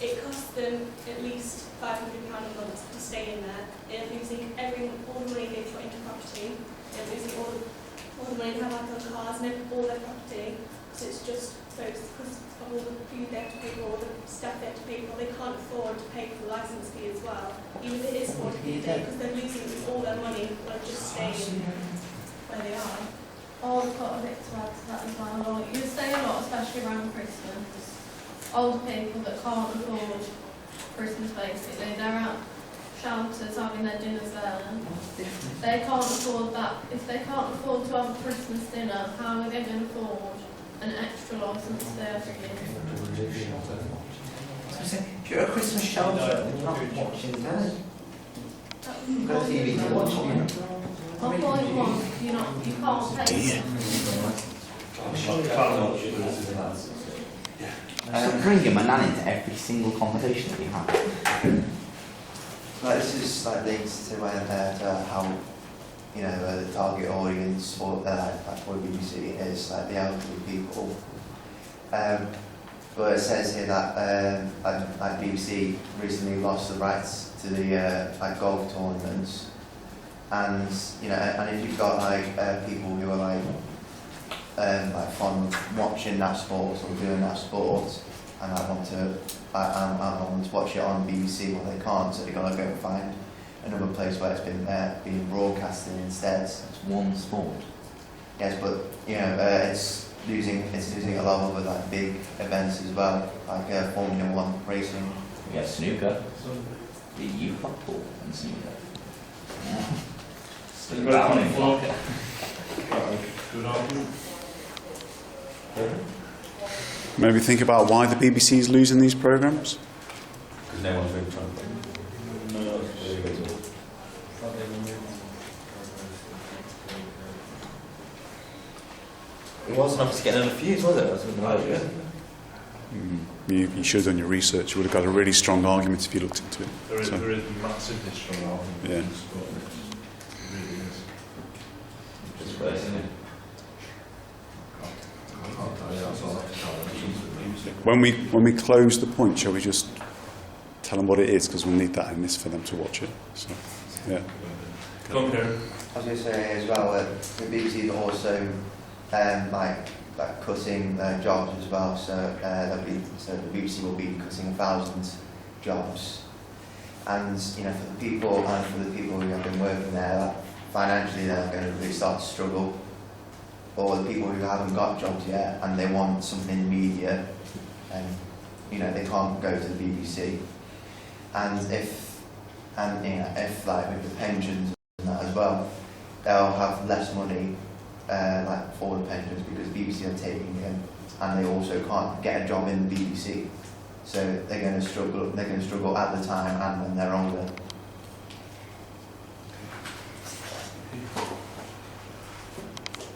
Speaker 17: it costs them at least £500 a month to stay in there. They're losing all the money they put into property. They're losing all the money they have like on cars and all their property. So it's just folks because of all the food they have to pay for, all the stuff they have to pay for. They can't afford to pay for the licence fee as well. Even if it is 40p a day, because they're losing all their money by just staying where they are.
Speaker 3: Oh, I've got a bit to add to that as well. Like, you say a lot, especially around Christmas. Old people that can't afford Christmas basically, they're out shelters having their dinners there. They can't afford that. If they can't afford to have a Christmas dinner, how are they going to afford an extra licence there every year?
Speaker 12: If you're a Christmas shelter, you're not watching that. You've got TV to watch, you know.
Speaker 3: My point was, you can't pay.
Speaker 4: Stop bringing my nan into every single conversation that we have.
Speaker 12: Like, this is like links to how the target audience for for BBC is like the elderly people. But it says here that like BBC recently lost the rights to the like golf tournaments, and and if you've got like people who are like fond of watching that sport or doing that sport, and I want to watch it on BBC, well they can't, so they've got to go and find another place where it's been being broadcasted instead.
Speaker 4: It's one sport.
Speaker 12: Yes, but you know it's losing a lot of other like big events as well, like Formula One racing.
Speaker 4: We have snooker, the youth football and snooker. Still down in Florida.
Speaker 2: Good argument.
Speaker 1: Maybe think about why the BBC is losing these programmes.
Speaker 5: Because no one's really trying to.
Speaker 4: It wasn't obviously getting enough views, was it? That's what the idea.
Speaker 1: You should have done your research. You would have got a really strong argument if you looked into it.
Speaker 2: There is
Speaker 1: So,
Speaker 2: massively strong argument.
Speaker 1: Yeah.
Speaker 2: It really is.
Speaker 4: Just wasting it.
Speaker 1: when we close the point, shall we just tell them what it is, because we'll need that in this for them to watch it. So, yeah.
Speaker 2: Come here.
Speaker 12: I was going to say as well, the BBC are also like cutting jobs as well. So the BBC will be cutting 1,000 jobs, and you know for the people who have been working there, like, financially they're going to really start to struggle. Or the people who haven't got jobs yet and they want something in the media, and you know they can't go to the BBC. And if like with the pensions and that as well, they'll have less money like for the pensions because the BBC are taking them, and they also can't get a job in the BBC. So they're going to struggle. They're going to struggle at the time and when they're older.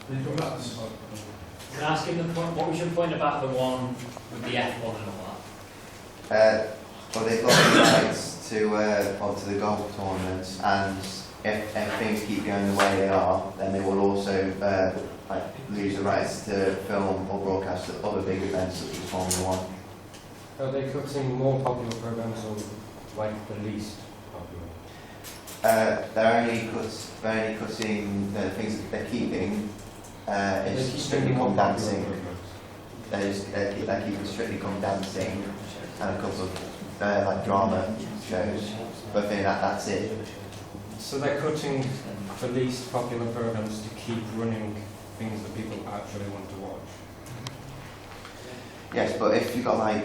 Speaker 19: Can I ask him the point? What was your point about the one with the F1 and all that?
Speaker 12: Well, they've got the rights to the golf tournaments, and if things keep going the way they are, then they will also lose the rights to film or broadcast other big events such as Formula 1.
Speaker 8: Are they cutting more popular programs or like the least popular?
Speaker 12: They're only cutting the things that they're keeping. Is Strictly Come Dancing. They're keeping Strictly Come Dancing and a couple of like drama shows. But I think that's it.
Speaker 8: So they're cutting the least popular programs to keep running things that people actually want to watch.
Speaker 12: Yes, but if you've got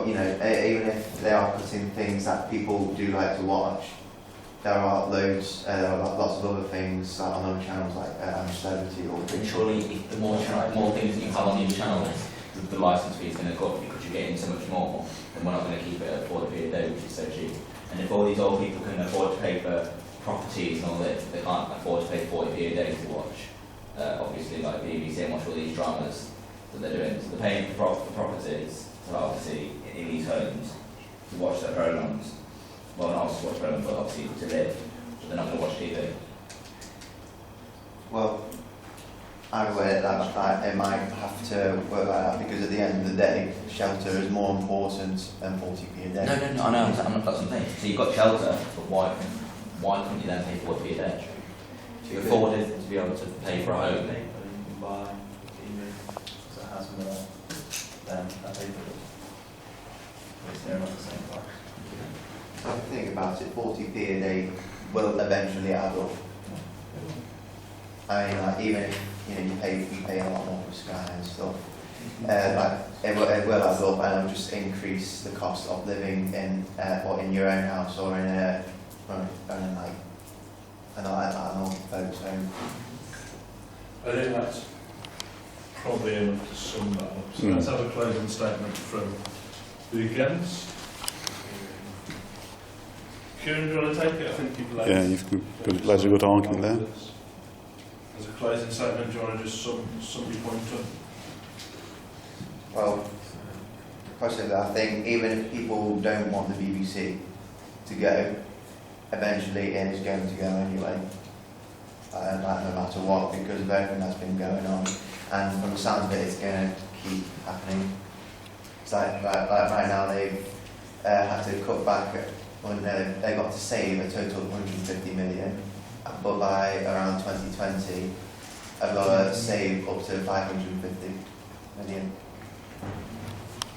Speaker 12: you know, even if they are cutting things that people do like to watch, there are lots of other things on other channels like Celebrity or.
Speaker 4: But surely, if the more things that you have on your channel, the license fee is going to go up because you're getting so much more. Then we're not going to keep it at 40p a day, which is so cheap. And if all these old people can afford to pay for properties and all that, they can't afford to pay 40p a day to watch. Obviously, like BBC and watch all these dramas that they're doing. So they're paying for properties to obviously in these homes to watch their programmes. Well, not to watch programs, but obviously to live. So they're not going to watch TV.
Speaker 12: Well, either way, that it might have to work like that because at the end of the day, shelter is more important than 40p a day.
Speaker 4: No, I know. I'm not. That's what I'm saying. So you've got shelter, but why couldn't you then pay 40p a day? If you afforded to be able to pay for a home.
Speaker 2: So it has more than a paper. It's near about the same price.
Speaker 12: So if you think about it, 40p a day will eventually add up. I mean, like, even if you pay a lot more for Sky and stuff, it will add up, and it'll just increase the cost of living in your own house or in an old folks' home.
Speaker 2: I think that's probably enough to sum that up. So let's have a closing statement from the against. Kieran, do you want to take it? I think you've led.
Speaker 1: Yeah, you've led a good argument there.
Speaker 2: As a closing statement, do you want to just sum your point up?
Speaker 12: Well, possibly, I think even if people don't want the BBC to go, eventually it is going to go anyway. No matter what, because of everything that's been going on, and from the sounds of it, it's going to keep happening. It's like right now they've had to cut back. They got to save a total of 150 million, but by around 2020, I've got to save up to 550 million.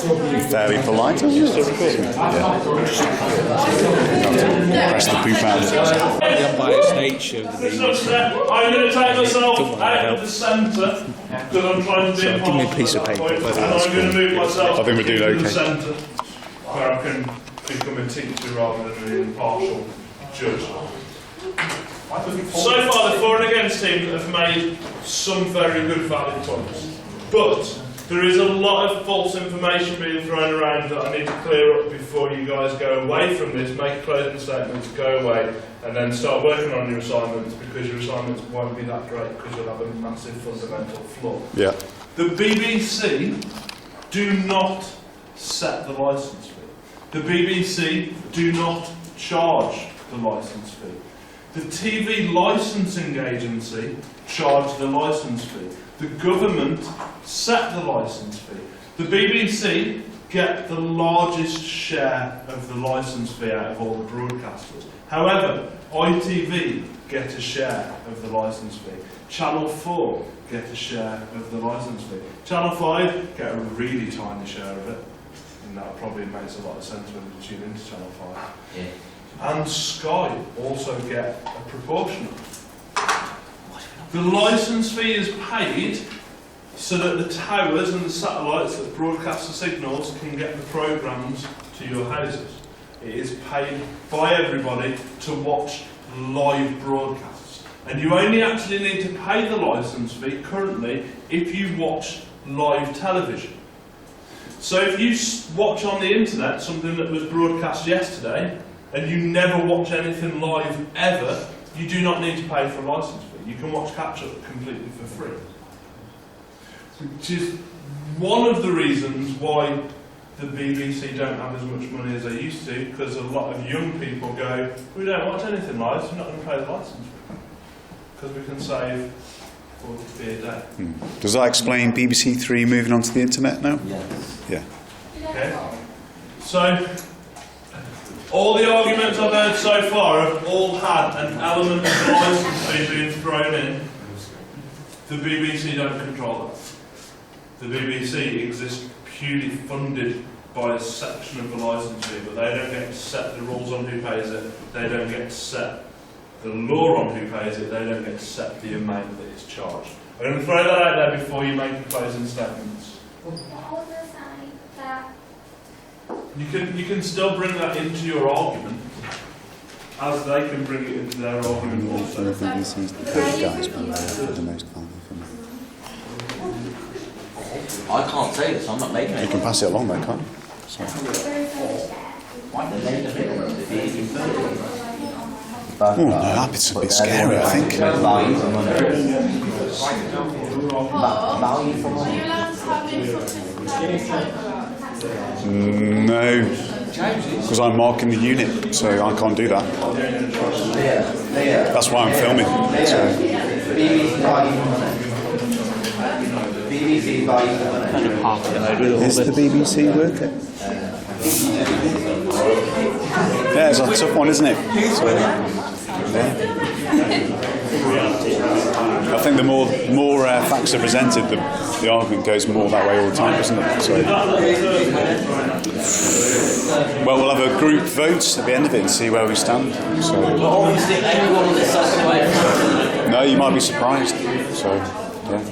Speaker 1: fairly polite, isn't it? Press the poop out.
Speaker 6: The unbiased nature of the BBC.
Speaker 2: I'm going to take myself out of the centre because I'm trying to be
Speaker 6: So give me a piece of paper.
Speaker 2: and I'm going to move myself
Speaker 1: I think we're doing
Speaker 2: into the
Speaker 1: okay.
Speaker 2: centre where I can become a teacher rather than an impartial judge. So far, the for and against teams have made some very good valid points, but there is a lot of false information being thrown around that I need to clear up before you guys go away from this, make a closing statement, go away, and then start working on your assignments, because your assignments won't be that great because you'll have a massive fundamental flaw.
Speaker 1: Yeah.
Speaker 2: The BBC do not set the licence fee. The BBC do not charge the licence fee. The TV licensing agency charge the licence fee. The government set the licence fee. The BBC get the largest share of the licence fee out of all the broadcasters. However, ITV get a share of the licence fee. Channel 4 get a share of the licence fee. Channel 5 get a really tiny share of it. And that probably makes a lot of sense when you tune into Channel 5.
Speaker 4: Yeah.
Speaker 2: And Sky also get a proportion. The licence fee is paid so that the towers and the satellites that broadcast the signals can get the programmes to your houses. It is paid by everybody to watch live broadcasts. And you only actually need to pay the licence fee currently if you watch live television. So if you watch on the internet something that was broadcast yesterday, and you never watch anything live ever, you do not need to pay for a licence fee. You can watch catch-up completely for free. Which is one of the reasons why the BBC don't have as much money as they used to, because a lot of young people go, we don't watch anything live, so we're not going to pay the licence fee. Because we can save 40p a day.
Speaker 1: Does that explain BBC Three moving onto the internet now?
Speaker 4: Yes.
Speaker 1: Yeah.
Speaker 2: Okay. So, all the arguments I've heard so far have all had an element of licence fee being thrown in. The BBC don't control that. The BBC exists purely funded by a section of the licence fee, but they don't get to set the rules on who pays it. They don't get to set the law on who pays it. They don't get to set the amount that is charged. I'm going to throw that out there before you make your closing statements. You can still bring that into your argument, as they can bring it into their argument also.
Speaker 1: The BBC's the good guys, but they're the most value for me.
Speaker 4: I can't say this, I'm not making it.
Speaker 1: You can pass it along though, can't you? Sorry. Oh no, that's a bit scary, I think.
Speaker 3: Are you allowed to have input
Speaker 1: No, because I'm marking the unit, so I can't do that. That's why I'm filming. So. Is the BBC working? Yeah, it's a tough one, isn't it? So, yeah. I think the more facts are presented, the argument goes more that way all the time, doesn't it? So, well, we'll have a group vote at the end of it and see where we stand. So,
Speaker 4: Obviously, everyone is satisfied.
Speaker 1: no, you might be surprised. So, yeah.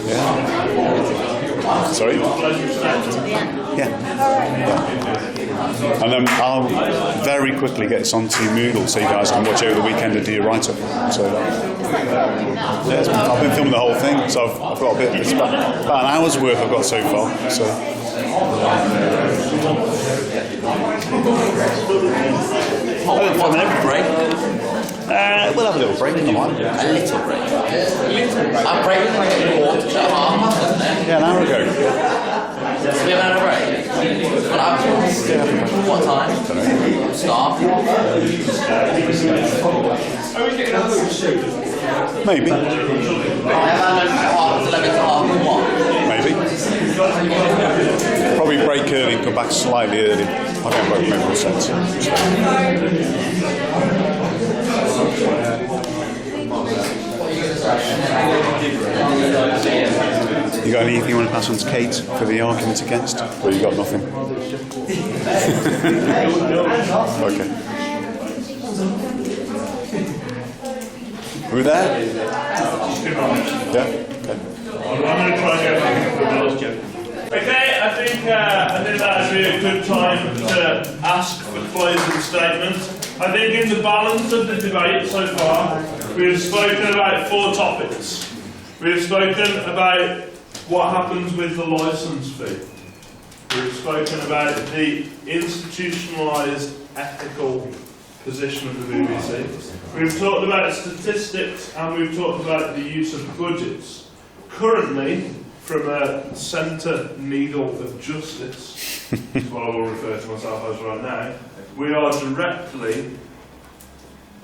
Speaker 1: Yeah. Sorry? Yeah. And I'll very quickly get this onto Moodle so you guys can watch over the weekend and do your write-up. So, yeah, I've been filming the whole thing, so I've got a bit. It's about an hour's worth I've got so far. So.
Speaker 4: I didn't find an break.
Speaker 1: We'll have a little break in the line.
Speaker 4: A little break. A break
Speaker 1: Yeah, an hour ago.
Speaker 4: So we have an hour break? What hours? What time? Start?
Speaker 6: Are we getting another shoot?
Speaker 1: Maybe. Maybe. Probably break early and come back slightly early. I don't quite remember the sense. You go. Anything you want to pass on to Kate for the argument against? Or you got nothing? Okay. Were we there? Yeah? Okay.
Speaker 2: I'm going to try and get back to the Bill's joke. Okay, I think that would be a good time to ask for closing statements. I think in the balance of the debate so far, we have spoken about 4 topics. We have spoken about what happens with the licence fee. We have spoken about the institutionalised ethical position of the BBC. We've talked about statistics and we've talked about the use of budgets. Currently, from a centre needle of justice, is what I will refer to myself as right now, we are directly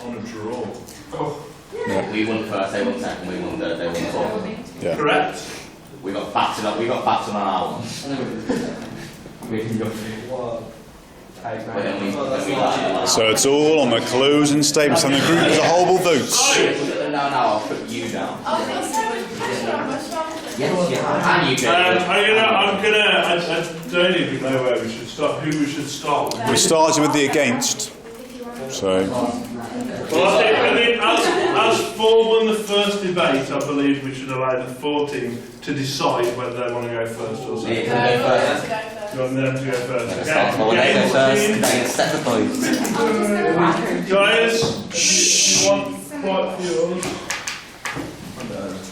Speaker 2: on a draw.
Speaker 4: Yeah. We won first, they won second, we won third, they won fourth.
Speaker 1: Yeah.
Speaker 2: Correct.
Speaker 4: We got battered on our one. We can go
Speaker 1: So it's all on the closing statements, and the group as a whole will vote.
Speaker 4: No, I'll put you down. Yes,
Speaker 2: I don't even know where we should start, who we should start with.
Speaker 1: We started with the against. So.
Speaker 2: Well, I think as for the first debate, I believe we should allow the 14 to decide whether they want to go first or second. You want them to go first? Okay. Guys, you want quite a few yours?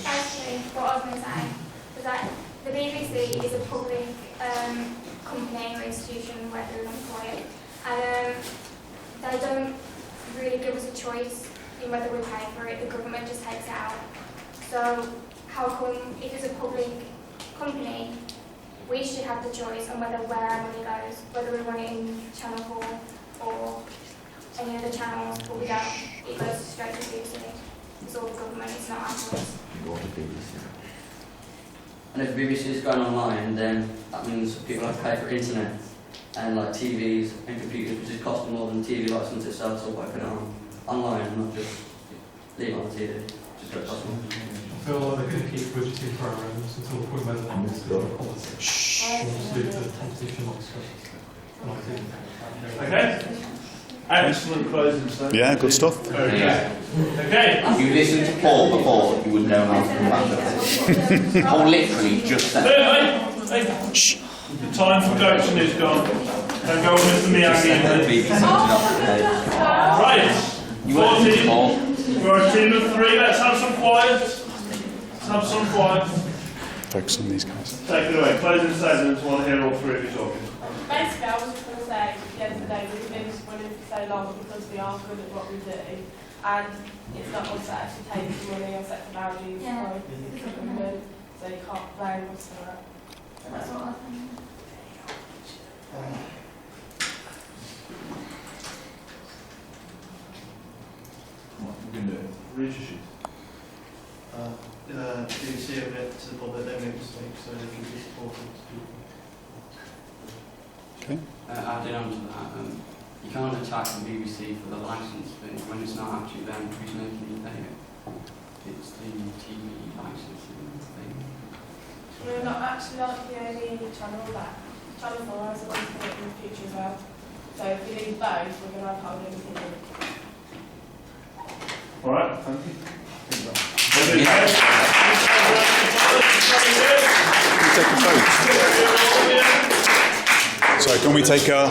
Speaker 17: Actually, what I was going to say was that the BBC is a public company or institution, whatever you want to call it, and they don't really give us a choice in whether we pay for it. The government just takes it out. So how come, if it's a public company, we should have the choice on whether where our money goes, whether we want it in Channel 4 or any other channels, but we don't. It goes straight to the BBC. It's all the government, it's not our choice.
Speaker 7: And if BBC is going online, then that means people have to pay for internet and like TVs and computers, which is costing more than the TV license itself, so why put it on online and not just leave it on the TV? Just very cost more.
Speaker 20: I feel like they could keep budgeting programs until the point where they're policy. Just leave the competition not
Speaker 2: Okay. Excellent closing statement.
Speaker 1: Yeah, good stuff.
Speaker 2: Okay. Okay.
Speaker 4: If you listened to Paul before, you would know how to come back. Paul literally just said.
Speaker 2: Hey. The time for coaching is gone. Don't go with Mr. Miyagi. Right. 14. We're a team of 3. Let's have some quiet. Let's have some quiet.
Speaker 1: Focus on these guys.
Speaker 2: Take it away. Closing statements. Want to hear all 3 of you talking.
Speaker 3: Basically, I was just going to say, at the end of the day, we've been running for so long because we are good at what we do, and it's not us that actually takes the money or sets the values, so you can't blame us for that. That's what I think.
Speaker 2: We're going to read your sheet.
Speaker 20: BBC admit to the public they make mistakes, so they can be supported to people.
Speaker 1: Okay.
Speaker 14: Adding on to that, you can't attack the BBC for the licence thing when it's not actually them who's making you pay it. It's the TV licensing thing.
Speaker 3: We're not actually like the only channel that Channel 4 has a lot to do in the future as well. So if we need both, we're going to have hold everything in.
Speaker 2: Alright, thank you.
Speaker 1: So can we take our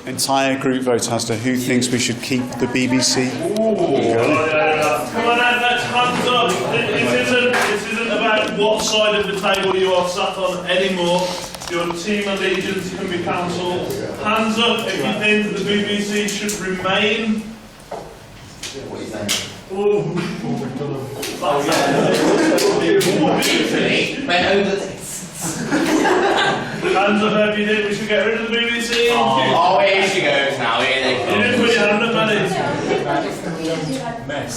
Speaker 1: entire group vote as to who thinks we should keep the BBC?
Speaker 2: Come on, let's hands up. This isn't about what side of the table you are sat on anymore. Your team allegiance can be cancelled. Hands up if you think the BBC should remain.
Speaker 4: What are you saying?
Speaker 2: Went over the Hands up if you think we should get rid of the BBC.
Speaker 4: Oh, here she goes now. Here they come.
Speaker 2: You didn't put your hand up, Maddie.
Speaker 20: Mess.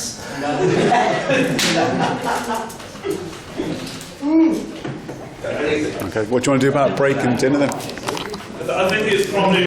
Speaker 1: Okay, what do you want to do about break and dinner then?
Speaker 2: I think it's probably